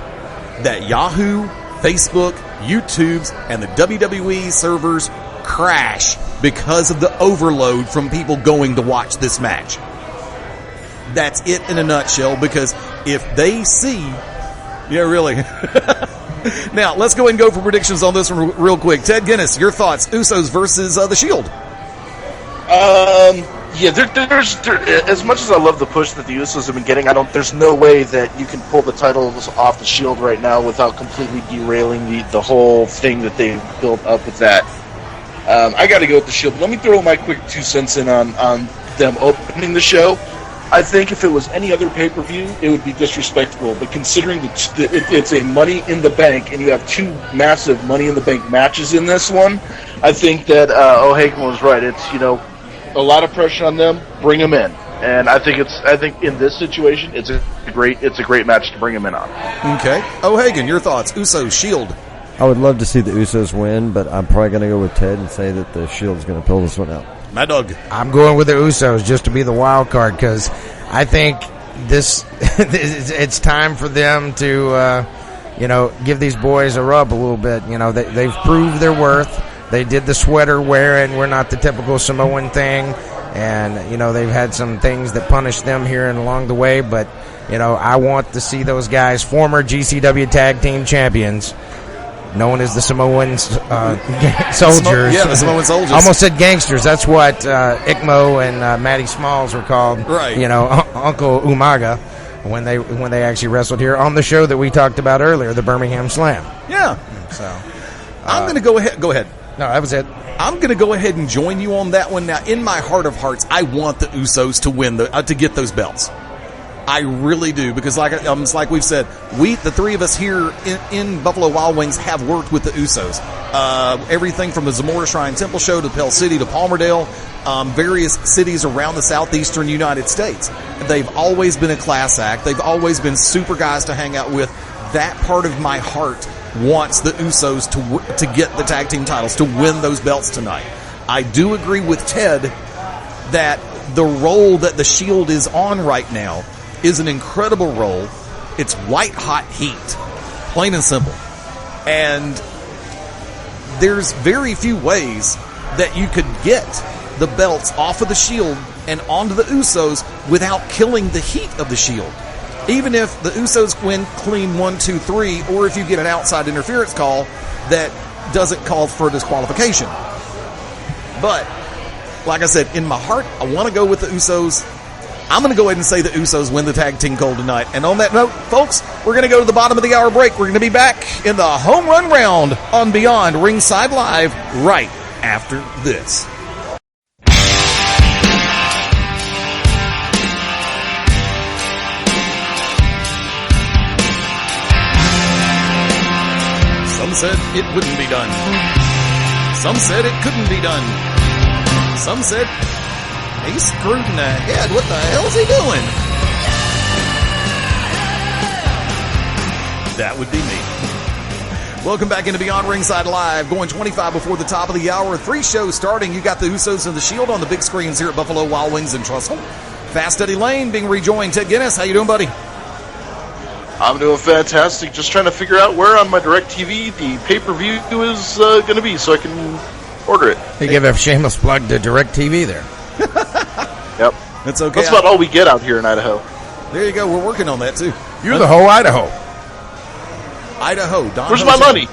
that Yahoo, Facebook, YouTube's, and the WWE servers crash because of the overload from people going to watch this match. That's it in a nutshell, because if they see... Yeah, really. Now, let's go ahead and go for predictions on this one real quick. Ted Guinness, your thoughts. Usos versus the Shield. There's as much as I love the push that the Usos have been getting, there's no way that you can pull the titles off the Shield right now without completely derailing the whole thing that they've built up with that. I got to go with the Shield. Let me throw my quick 2 cents in on them opening the show. I think if it was any other pay-per-view, it would be disrespectful. But considering it's a Money in the Bank and you have 2 massive Money in the Bank matches in this one, I think that O'Hagan was right. It's a lot of pressure on them. Bring them in, and I think in this situation, it's a great match to bring them in on. Okay, O'Hagan, your thoughts. Usos, Shield. I would love to see the Usos win, but I'm probably going to go with Ted and say that the Shield's going to pull this one out. Maddog. I'm going with the Usos just to be the wild card because I think it's time for them to give these boys a rub a little bit. They've proved their worth. They did the sweater wearing. We're not the typical Samoan thing, and they've had some things that punish them here and along the way. But I want to see those guys, former GCW Tag Team Champions, known as the Samoan soldiers. The Samoan soldiers. Almost said gangsters. That's what Ickmo and Matty Smalls were called. Right. Uncle Umaga, when they actually wrestled here on the show that we talked about earlier, the Birmingham Slam. Yeah. So I'm going to go ahead. Go ahead. No, that was it. I'm going to go ahead and join you on that one. Now, in my heart of hearts, I want the Usos to win to get those belts. I really do, because like we've said, the three of us here in Buffalo Wild Wings have worked with the Usos. Everything from the Zamora Shrine Temple show to Pell City to Palmerdale, various cities around the southeastern United States. They've always been a class act. They've always been super guys to hang out with. That part of my heart wants the Usos to get the tag team titles, to win those belts tonight. I do agree with Ted that the role that the Shield is on right now is an incredible role. It's white hot heat, plain and simple. And there's very few ways that you could get the belts off of the Shield and onto the Usos without killing the heat of the Shield. Even if the Usos win clean 1, 2, 3, or if you get an outside interference call that doesn't call for disqualification. But, like I said, in my heart, I want to go with the Usos. I'm going to go ahead and say the Usos win the tag team gold tonight. And on that note, folks, we're going to go to the bottom of the hour break. We're going to be back in the home run round on Beyond Ringside Live right after this. Some said it wouldn't be done. Some said it couldn't be done. Some said he's screwed in the head. What the hell is he doing? That would be me. Welcome back into Beyond Ringside Live. Going 25 before the top of the hour. 3 shows starting. You got the Usos and the Shield on the big screens here at Buffalo Wild Wings in Trussville. Fast Eddie Layne being rejoined. Ted Guinness, how you doing, buddy? I'm doing fantastic. Just trying to figure out where on my DirecTV the pay-per-view is going to be so I can order it. They give a shameless plug to DirecTV there. Yep. That's okay. That's about all we get out here in Idaho. There you go. We're working on that, too. You're the whole Idaho. Idaho. Don Where's Ho's my money?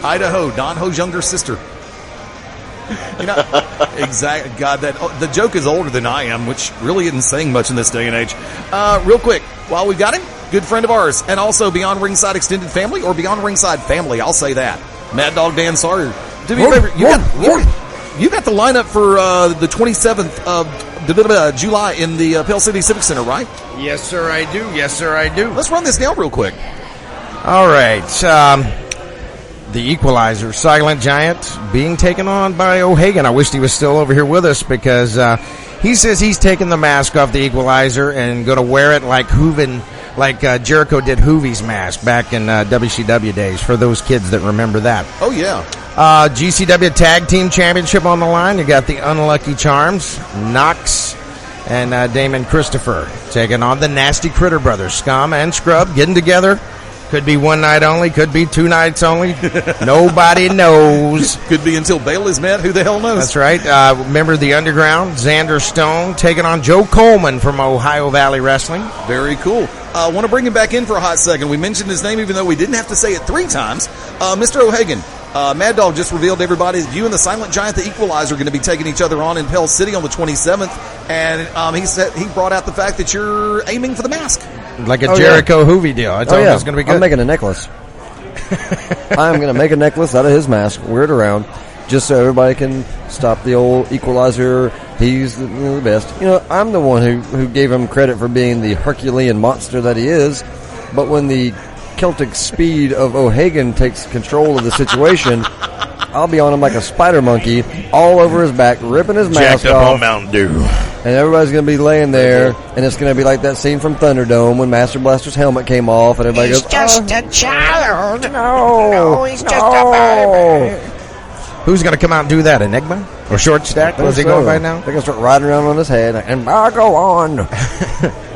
Idaho. Don Ho's younger sister. You know, exactly. God, the joke is older than I am, which really isn't saying much in this day and age. Real quick, while we've got him, good friend of ours, and also Beyond Ringside Extended Family, or Beyond Ringside Family, I'll say that. Maddog Dan Sawyer. Do me a favor, you got the lineup for the 27th of July in the Pell City Civic Center, right? Yes, sir, I do. Yes, sir, I do. Let's run this down real quick. All right. The Equalizer, Silent Giant, being taken on by O'Hagan. I wished he was still over here with us because he says he's taking the mask off the Equalizer and going to wear it like Jericho did Hoovie's mask back in WCW days, for those kids that remember that. Oh, yeah. GCW Tag Team Championship on the line. You got the Unlucky Charms, Knox, and Damon Christopher taking on the Nasty Critter Brothers, Scum and Scrub, getting together. Could be one night only, could be 2 nights only. Nobody knows. Could be until Bale is met. Who the hell knows? That's right. Remember the Underground, Xander Stone taking on Joe Coleman from Ohio Valley Wrestling. Very cool. I want to bring him back in for a hot second. We mentioned his name even though we didn't have to say it 3 times. Mr. O'Hagan, Maddog just revealed to everybody that you and the Silent Giant, the Equalizer, are going to be taking each other on in Pell City on the 27th. And he brought out the fact that you're aiming for the mask. Like a Jericho Hoovie deal. I told him it was going to be good. I'm making a necklace. I'm going to make a necklace out of his mask, wear it around, just so everybody can stop the old Equalizer. He's the best. You know, I'm the one who gave him credit for being the Herculean monster that he is. But when the Celtic speed of O'Hagan takes control of the situation, I'll be on him like a spider monkey, all over his back, ripping his mask Jacked up off. on Mountain Dew. And everybody's going to be laying there, and it's going to be like that scene from Thunderdome when Master Blaster's helmet came off, and everybody He's goes, just a child. no, He's just a baby. Who's going to come out and do that? Enigma? Or Short Stack? What's he going by now? They're going to start riding around on his head, and go on.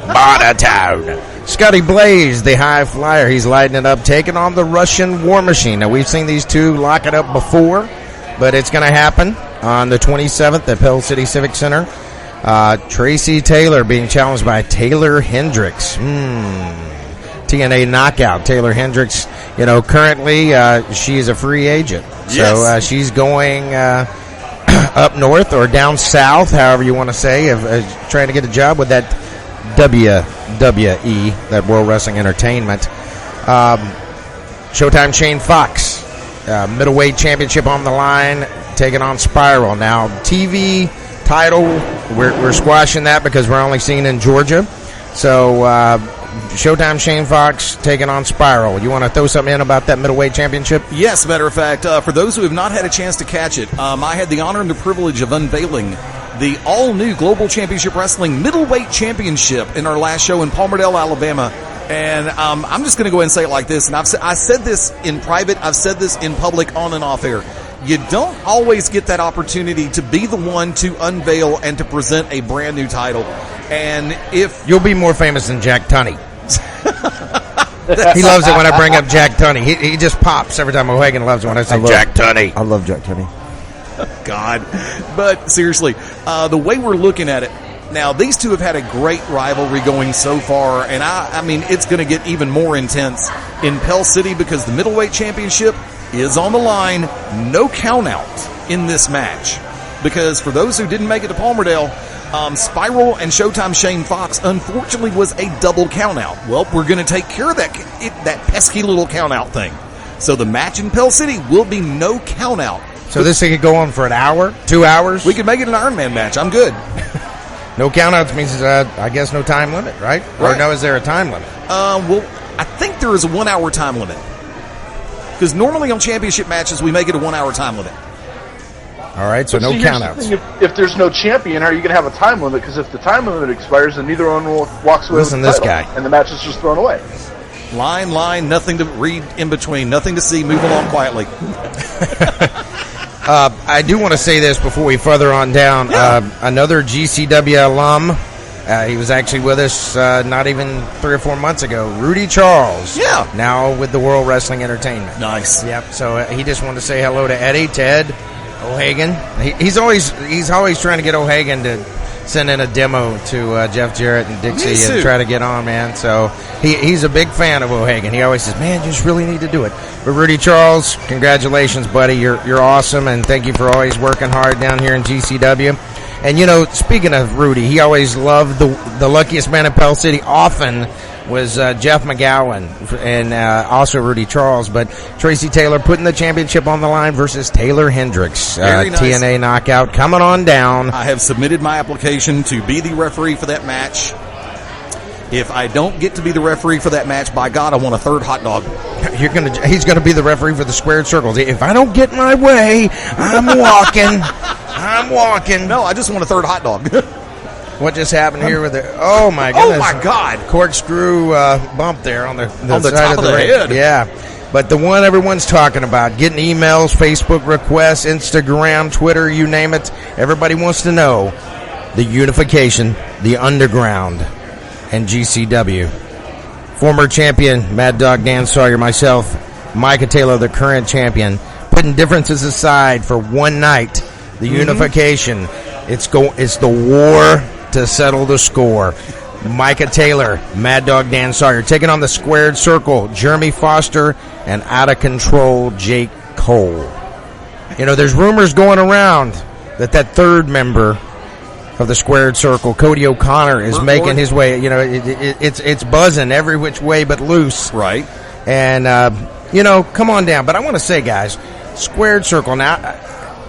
Bartertown. Scotty Blaze, the high flyer. He's lighting it up, taking on the Russian War Machine. Now, we've seen these two lock it up before, but it's going to happen on the 27th at Pell City Civic Center. Tracy Taylor being challenged by Taylor Hendricks. TNA Knockout. Taylor Hendricks, currently she is a free agent. Yes. So she's going up north or down south, however you want to say, trying to get a job with that WWE, that World Wrestling Entertainment. Showtime Shane Fox middleweight championship on the line, taking on Spiral. Now, TV title, we're squashing that because we're only seeing in Georgia. So, Showtime Shane Fox taking on Spiral. You want to throw something in about that middleweight championship? Yes, matter of fact, for those who have not had a chance to catch it, I had the honor and the privilege of unveiling the all-new Global Championship Wrestling Middleweight Championship in our last show in Palmerdale, Alabama. And I'm just going to go ahead and say it like this, and I said this in private, I've said this in public, on and off air. You don't always get that opportunity to be the one to unveil and to present a brand new title. And if you'll be more famous than Jack Tunney. He loves it when I bring up Jack Tunney. He just pops every time. O'Hagan loves it when I say Jack Tunney. I love Jack Tunney. God. But seriously, the way we're looking at it, now these two have had a great rivalry going so far, and I mean, it's going to get even more intense in Pell City because the middleweight championship is on the line. No count out in this match. Because for those who didn't make it to Palmerdale, Spiral and Showtime Shane Fox unfortunately was a double count out. Well, we're going to take care of that pesky little count out thing. So the match in Pell City will be no count out. So this thing could go on for an hour, 2 hours? We could make it an Iron Man match. I'm good. No count outs means, I guess, no time limit, right? Or no, is there a time limit? Well, I think there is a 1 hour time limit. Because normally on championship matches, we make it a 1 hour time limit. All right, so no countouts. If there's no champion, how are you going to have a time limit? Because if the time limit expires, then neither one walks away with the this title, guy. and the match is just thrown away. Line, nothing to read in between, nothing to see, move along quietly. I do want to say this before we further on down. Yeah. Another GCW alum, he was actually with us not even 3 or 4 months ago, Rudy Charles. Yeah. Now with the World Wrestling Entertainment. Nice. Yep, so he just wanted to say hello to Eddie, Ted, O'Hagan. He's always trying to get O'Hagan to send in a demo to Jeff Jarrett and Dixie and try to get on, man. So he's a big fan of O'Hagan. He always says, man, you just really need to do it. But Rudy Charles, congratulations, buddy. You're awesome, and thank you for always working hard down here in GCW. And, you know, speaking of Rudy, he always loved the luckiest man in Pell City often was Jeff McGowan and also Rudy Charles. But Tracy Taylor putting the championship on the line versus Taylor Hendricks. Very nice. TNA knockout coming on down. I have submitted my application to be the referee for that match. If I don't get to be the referee for that match, by God, I want a third hot dog. He's gonna be the referee for the squared circles. If I don't get my way, I'm walking. I'm walking. No, I just want a third hot dog. What just happened here with the? Oh my goodness! Oh my God! Corkscrew bump there on the side top of the head. Yeah, but the one everyone's talking about, getting emails, Facebook requests, Instagram, Twitter, you name it. Everybody wants to know the unification, the underground, and GCW. Former champion Maddog Dan Sawyer, myself, Micah Taylor, the current champion, putting differences aside for one night. The unification. It's the war to settle the score. Micah Taylor, Maddog Dan Sawyer, taking on the squared circle, Jeremy Foster, and out of control Jake Cole. You know, there's rumors going around that third member of the squared circle, Cody O'Connor, is making his way. You know, it's buzzing every which way but loose. Right. And you know, come on down. But I want to say, guys, squared circle now.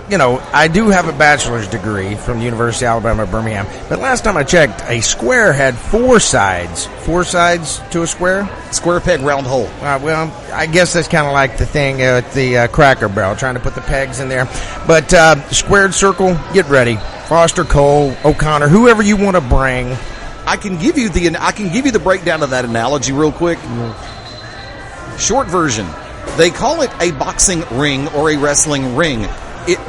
You know, I do have a bachelor's degree from the University of Alabama at Birmingham, but last time I checked, a square had 4 sides. 4 sides to a square? Square peg, round hole. Well, I guess that's kind of like the thing at the Cracker Barrel, trying to put the pegs in there. But squared circle, get ready. Foster, Cole, O'Connor, whoever you want to bring. I can give you the breakdown of that analogy real quick. Short version. They call it a boxing ring or a wrestling ring.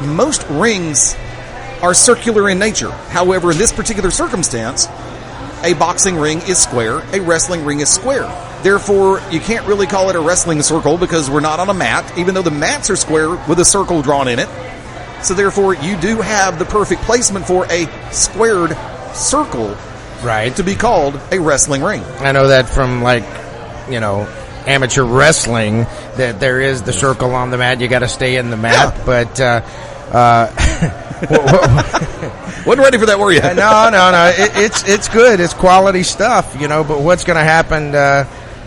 Most rings are circular in nature. However, in this particular circumstance, a boxing ring is square, a wrestling ring is square. Therefore, you can't really call it a wrestling circle because we're not on a mat, even though the mats are square with a circle drawn in it. So therefore, you do have the perfect placement for a squared circle, right, to be called a wrestling ring. I know that from, like, you know, amateur wrestling, that there is the circle on the mat. You got to stay in the mat, but wasn't ready for that, were you? No. It's good. It's quality stuff, you know. But what's going to happen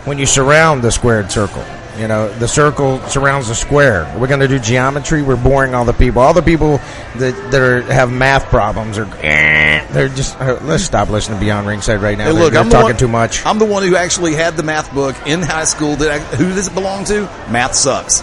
when you surround the squared circle? The circle surrounds the square. We're going to do geometry. We're boring all the people. All the people that have math problems they're just. Let's stop listening to Beyond Ringside right now. Hey, look, they're I'm talking too much. I'm the one who actually had the math book in high school. Who does it belong to? Math sucks.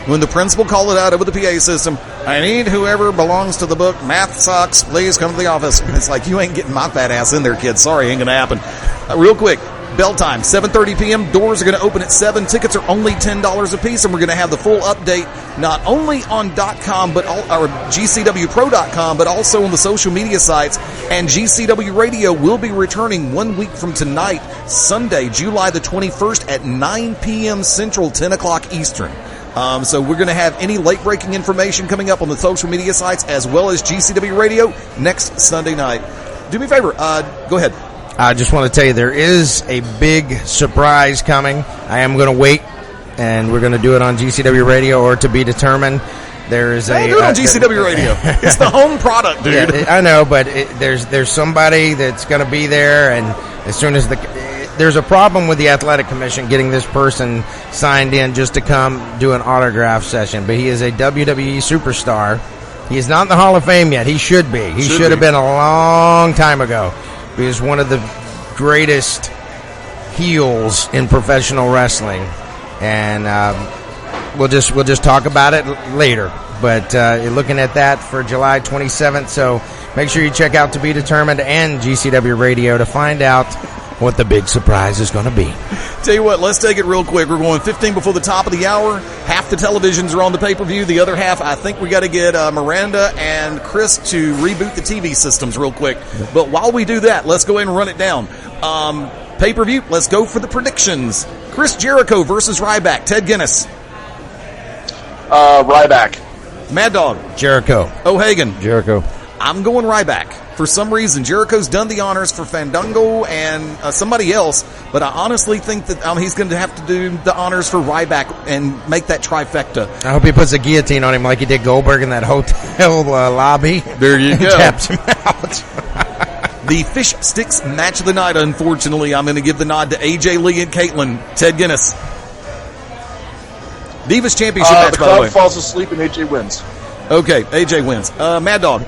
When the principal called it out over the PA system, I need whoever belongs to the book, math sucks, please come to the office. It's like, you ain't getting my fat ass in there, kid. Sorry, ain't going to happen. Real quick, bell time, 7:30 p.m. Doors are going to open at 7. Tickets are only $10 a piece, and we're going to have the full update not only on .com, or GCWPro.com, but also on the social media sites. And GCW Radio will be returning 1 week from tonight, Sunday, July the 21st at 9 p.m. Central, 10 o'clock Eastern. So we're going to have any late-breaking information coming up on the social media sites as well as GCW Radio next Sunday night. Do me a favor. Go ahead. I just want to tell you there is a big surprise coming. I am going to wait, and we're going to do it on GCW Radio or to be determined. There is do it on GCW Radio. It's the home product, dude. Yeah, I know, but there's somebody that's going to be there, and as soon as there's a problem with the athletic commission getting this person signed in just to come do an autograph session, but he is a WWE superstar. He is not in the Hall of Fame yet. He should be. He should have been a long time ago. He is one of the greatest heels in professional wrestling, and we'll just talk about it later. But you're looking at that for July 27th, so make sure you check out To Be Determined and GCW Radio to find out what the big surprise is going to be. Tell you what, let's take it real quick. We're going 15 before the top of the hour. Half the televisions are on the pay-per-view. The other half, I think we got to get Miranda and Chris to reboot the TV systems real quick. But while we do that, let's go ahead and run it down. Pay-per-view, let's go for the predictions. Chris Jericho versus Ryback. Ted Guinness. Ryback. Maddog. Jericho. O'Hagan. Jericho. I'm going Ryback. For some reason, Jericho's done the honors for Fandango and somebody else, but I honestly think that he's going to have to do the honors for Ryback and make that trifecta. I hope he puts a guillotine on him like he did Goldberg in that hotel lobby. There you go. Taps him out. The Fish Sticks match of the night, unfortunately, I'm going to give the nod to AJ Lee and Caitlin. Ted Guinness. Divas Championship match, the by the way. crowd falls asleep and AJ wins. Okay, AJ wins. Maddog.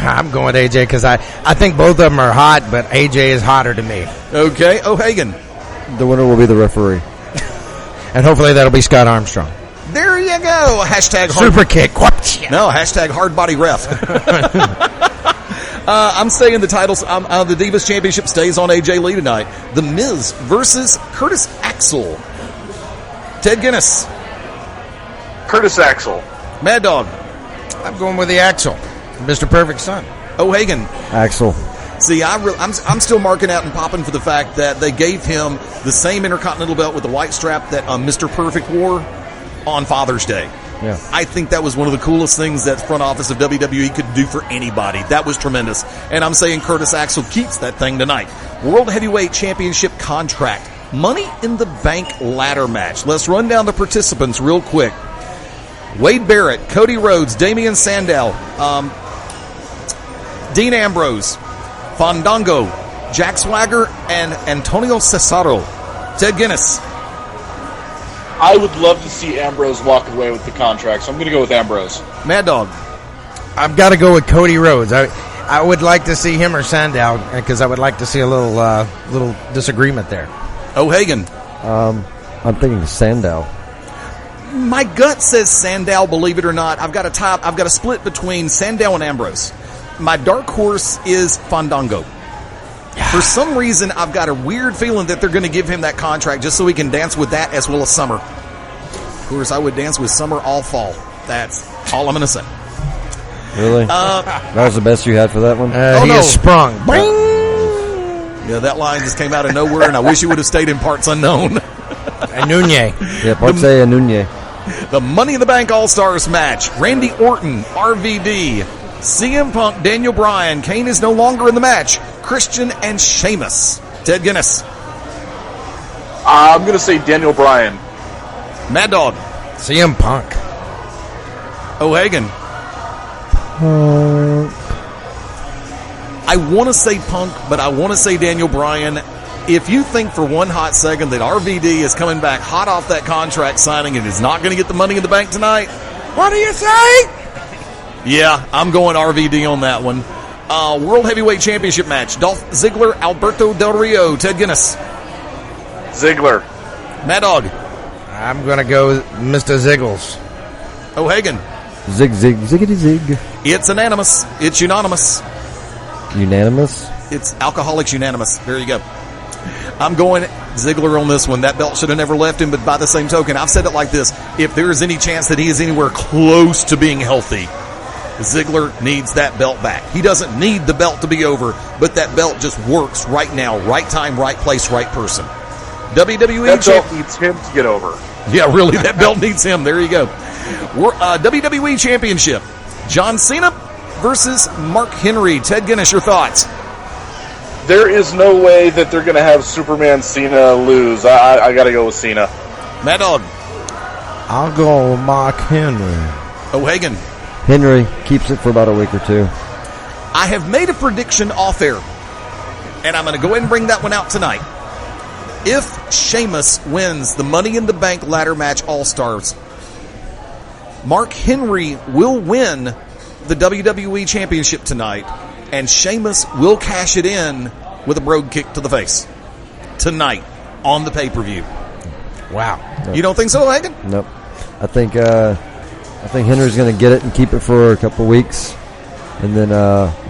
I'm going AJ because I think both of them are hot, but AJ is hotter to me. Okay, O'Hagan. The winner will be the referee. And hopefully that'll be Scott Armstrong. There you go. Hashtag super kick. No, hashtag hard body ref. I'm saying the titles, the Divas Championship stays on AJ Lee tonight. The Miz versus Curtis Axel. Ted Guinness. Curtis Axel. Maddog. I'm going with the Axel. Mr. Perfect Son. O'Hagan. Axel. See, I'm still marking out and popping for the fact that they gave him the same Intercontinental belt with the white strap that Mr. Perfect wore on Father's Day. Yeah. I think that was one of the coolest things that front office of WWE could do for anybody. That was tremendous. And I'm saying Curtis Axel keeps that thing tonight. World Heavyweight Championship contract. Money in the Bank ladder match. Let's run down the participants real quick. Wade Barrett, Cody Rhodes, Damian Sandow, Dean Ambrose, Fandango, Jack Swagger, and Antonio Cesaro. Ted Guinness. I would love to see Ambrose walk away with the contract, so I'm going to go with Ambrose. Maddog. I've got to go with Cody Rhodes. I would like to see him or Sandow because I would like to see a little disagreement there. O'Hagan. I'm thinking Sandow. My gut says Sandow, believe it or not. I've got a split between Sandow and Ambrose. My dark horse is Fandango. For some reason, I've got a weird feeling that they're going to give him that contract just so he can dance with that as well as Summer. Of course, I would dance with Summer all fall. That's all I'm going to say. Really? That was the best you had for that one? He is sprung. Yeah, that line just came out of nowhere, and I wish you would have stayed in parts unknown. Anunye. Yeah, parts A, Anunye. The Money in the Bank All-Stars match. Randy Orton, RVD, CM Punk, Daniel Bryan. Kane is no longer in the match. Christian and Sheamus. Ted Guinness. I'm going to say Daniel Bryan. Maddog. CM Punk. O'Hagan. I want to say Punk, but I want to say Daniel Bryan. If you think for one hot second that RVD is coming back hot off that contract signing and is not going to get the Money in the Bank tonight, What do you say? yeah, I'm going RVD on that one. World Heavyweight Championship match. Dolph Ziggler, Alberto Del Rio, Ted Guinness. Ziggler. Maddog. I'm going to go with Mr. Ziggles. O'Hagan. Zig, zig, ziggity, zig. It's unanimous. It's unanimous. Unanimous? It's Alcoholics Unanimous. There you go. I'm going Ziggler on this one. That belt should have never left him, but by the same token, I've said it like this. If there is any chance that he is anywhere close to being healthy, Ziggler needs that belt back. He doesn't need the belt to be over, but that belt just works right now. Right time, right place, right person. WWE That belt needs him to get over. Yeah, really, that belt needs him. There you go. WWE Championship. John Cena versus Mark Henry. Ted Guinness, your thoughts? There is no way that they're going to have Superman Cena lose. I got to go with Cena. Maddog. I'll go with Mark Henry. O'Hagan. Henry keeps it for about a week or two. I have made a prediction off air, and I'm going to go ahead and bring that one out tonight. If Sheamus wins the Money in the Bank ladder match All-Stars, Mark Henry will win the WWE Championship tonight, and Sheamus will cash it in with a brogue kick to the face tonight on the pay-per-view. Wow. You don't think so, Hagen? Nope. I think Henry's going to get it and keep it for a couple weeks, and then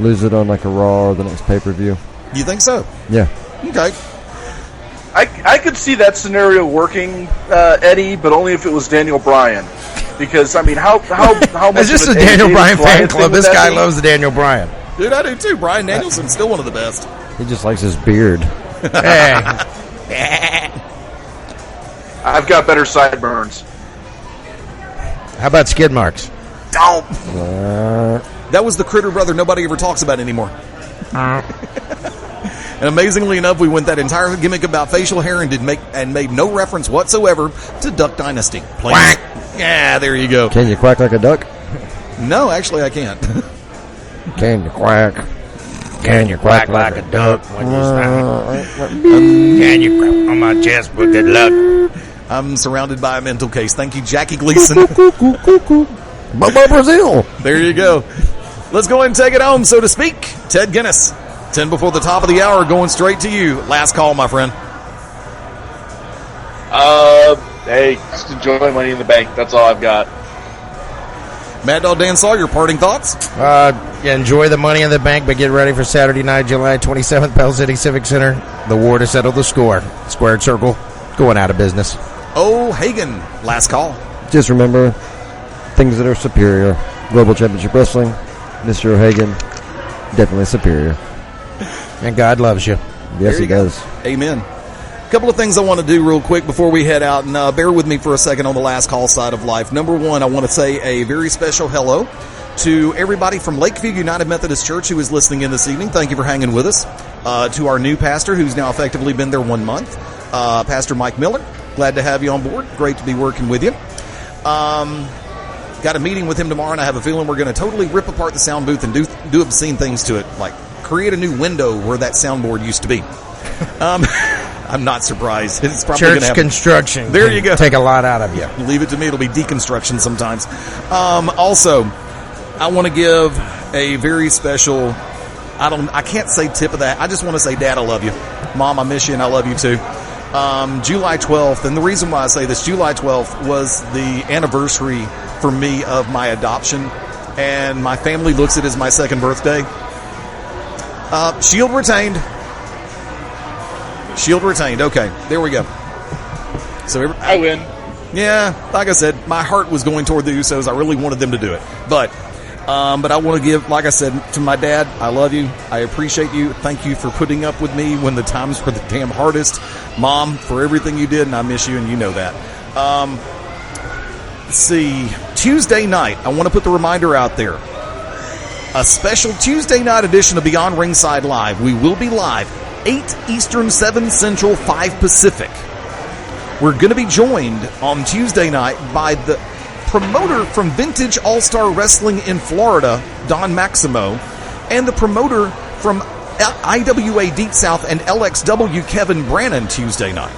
lose it on like a Raw or the next pay-per-view. You think so? Yeah. Okay. I could see that scenario working, Eddie, but only if it was Daniel Bryan. Because, I mean, how much It's just of a an Daniel AJ Bryan fan Bryan club. thing would This that guy be? loves the Daniel Bryan. Dude, I do too. Bryan Danielson's still one of the best. He just likes his beard. Hey. I've got better sideburns. How about skid marks? Don't. That was the Critter Brother nobody ever talks about anymore. And amazingly enough, we went that entire gimmick about facial hair and made no reference whatsoever to Duck Dynasty. Quack. Yeah, there you go. Can you quack like a duck? No, actually, I can't. Can you quack? Can you quack like a duck when you smile? Can you quack on my chest for good luck? I'm surrounded by a mental case. Thank you, Jackie Gleason. Brazil. There you go. Let's go ahead and take it home, so to speak. Ted Guinness, 10 before the top of the hour, going straight to you. Last call, my friend. Hey, just enjoy Money in the Bank. That's all I've got. Mad Dog Dan Sawyer, parting thoughts? Enjoy the Money in the Bank, but get ready for Saturday night, July 27th, Pell City Civic Center. The war to settle the score. Squared Circle, going out of business. Oh, Hagen, last call. Just remember, things that are superior. Global Championship Wrestling, Mr. O'Hagan, definitely superior. And God loves you. Yes, he does. Amen. A couple of things I want to do real quick before we head out, and bear with me for a second on the last call side of life. Number one, I want to say a very special hello to everybody from Lakeview United Methodist Church who is listening in this evening. Thank you for hanging with us. To our new pastor, who's now effectively been there 1 month, Pastor Mike Miller. Glad to have you on board. Great to be working with you. Got a meeting with him tomorrow, and I have a feeling we're going to totally rip apart the sound booth and do obscene things to it, like create a new window where that soundboard used to be. I'm not surprised. It's probably Church going to happen. Construction. There you go. Take a lot out of you. Leave it to me. It'll be deconstruction sometimes. Also, I want to give a very special, I can't say tip of that. I just want to say, Dad, I love you. Mom, I miss you, and I love you too. July 12th, and the reason why I say this, July 12th was the anniversary for me of my adoption, and my family looks at it as my second birthday. Shield retained. Shield retained. Okay, there we go. So I win. Yeah, like I said, my heart was going toward the Usos. I really wanted them to do it. But I want to give, like I said, to my dad, I love you. I appreciate you. Thank you for putting up with me when the times were the damn hardest. Mom, for everything you did, and I miss you, and you know that. Let's see. Tuesday night, I want to put the reminder out there. A special Tuesday night edition of Beyond Ringside Live. We will be live 8 Eastern, 7 Central, 5 Pacific. We're going to be joined on Tuesday night by the promoter from Vintage All-Star Wrestling in Florida, Don Maximo, and the promoter from IWA Deep South and LXW Kevin Brannon Tuesday night.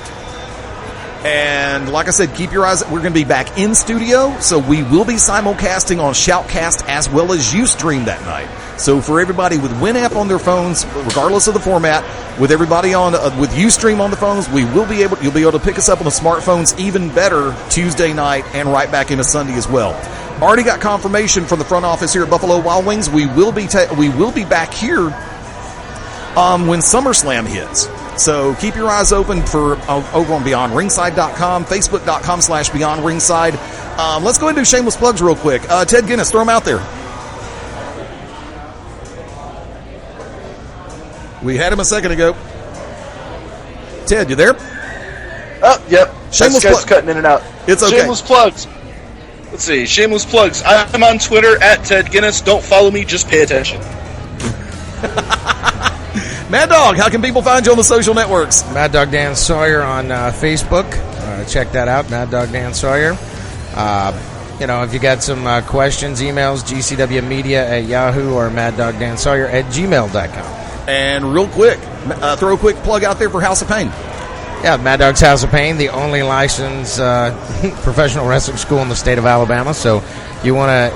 And like I said, keep your eyes. We're going to be back in studio, so we will be simulcasting on Shoutcast as well as Ustream that night. So for everybody with Winamp on their phones, regardless of the format, with everybody on with Ustream on the phones, you'll be able to pick us up on the smartphones even better Tuesday night and right back into Sunday as well. Already got confirmation from the front office here at Buffalo Wild Wings. We will be back here when SummerSlam hits. So keep your eyes open for over on BeyondRingside.com, Facebook.com/Beyond Ringside. Let's go ahead and do shameless plugs real quick. Ted Guinness, throw them out there. We had him a second ago. Ted, you there? Oh, yep. Shameless This guy's plug. cutting in and out. It's okay. Shameless plugs. Let's see. Shameless plugs. I'm on Twitter at Ted Guinness. Don't follow me. Just pay attention. Maddog, how can people find you on the social networks? Maddog Dan Sawyer on Facebook. Check that out, Maddog Dan Sawyer. If you got some questions, emails, gcwmedia@yahoo or maddogdansawyer@gmail.com. And real quick, throw a quick plug out there for House of Pain. Yeah, Mad Dog's House of Pain, the only licensed professional wrestling school in the state of Alabama. So you want to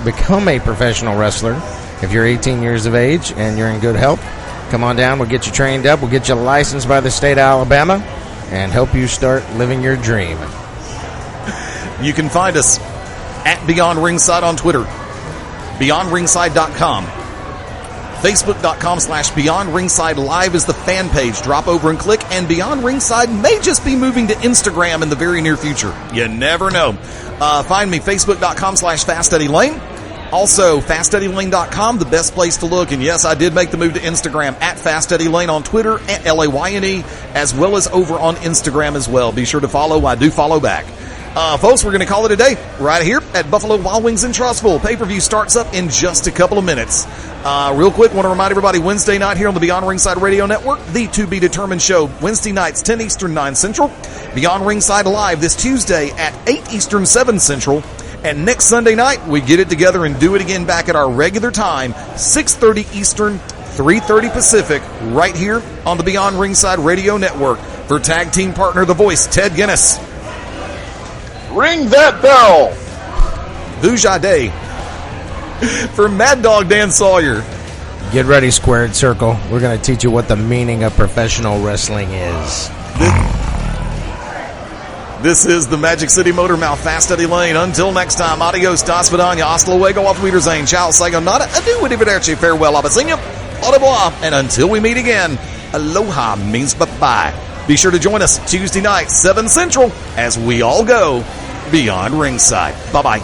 become a professional wrestler if you're 18 years of age and you're in good health. Come on down. We'll get you trained up. We'll get you licensed by the state of Alabama and help you start living your dream. You can find us at Beyond Ringside on Twitter, BeyondRingside.com. Facebook.com/Beyond Ringside Live is the fan page. Drop over and click, and Beyond Ringside may just be moving to Instagram in the very near future. You never know. Find me, Facebook.com/Fast Eddie Layne. Also, FastEddieLayne.com, the best place to look. And yes, I did make the move to Instagram at Fast Eddie Layne on Twitter, at LAYNE, as well as over on Instagram as well. Be sure to follow. I do follow back. Folks, we're going to call it a day right here at Buffalo Wild Wings in Trussville. Pay-per-view starts up in just a couple of minutes. Real quick, want to remind everybody, Wednesday night here on the Beyond Ringside Radio Network, the To Be Determined show, Wednesday nights, 10 Eastern, 9 Central. Beyond Ringside Live this Tuesday at 8 Eastern, 7 Central. And next Sunday night, we get it together and do it again back at our regular time, 6:30 Eastern, 3:30 Pacific, right here on the Beyond Ringside Radio Network. For tag team partner, the voice, Ted Guinness. Ring that bell. Vujade. For Mad Dog Dan Sawyer. Get ready, Squared Circle. We're going to teach you what the meaning of professional wrestling is. This is the Magic City Motor Mouth, Fast Eddie Layne. Until next time, adios, das vidania, hasta luego, auf Wiedersehen, ciao, sayonara, adieu, arrivederci, farewell, abasinha, au revoir, and until we meet again, aloha means bye-bye. Be sure to join us Tuesday night, 7 Central, as we all go Beyond Ringside. Bye-bye.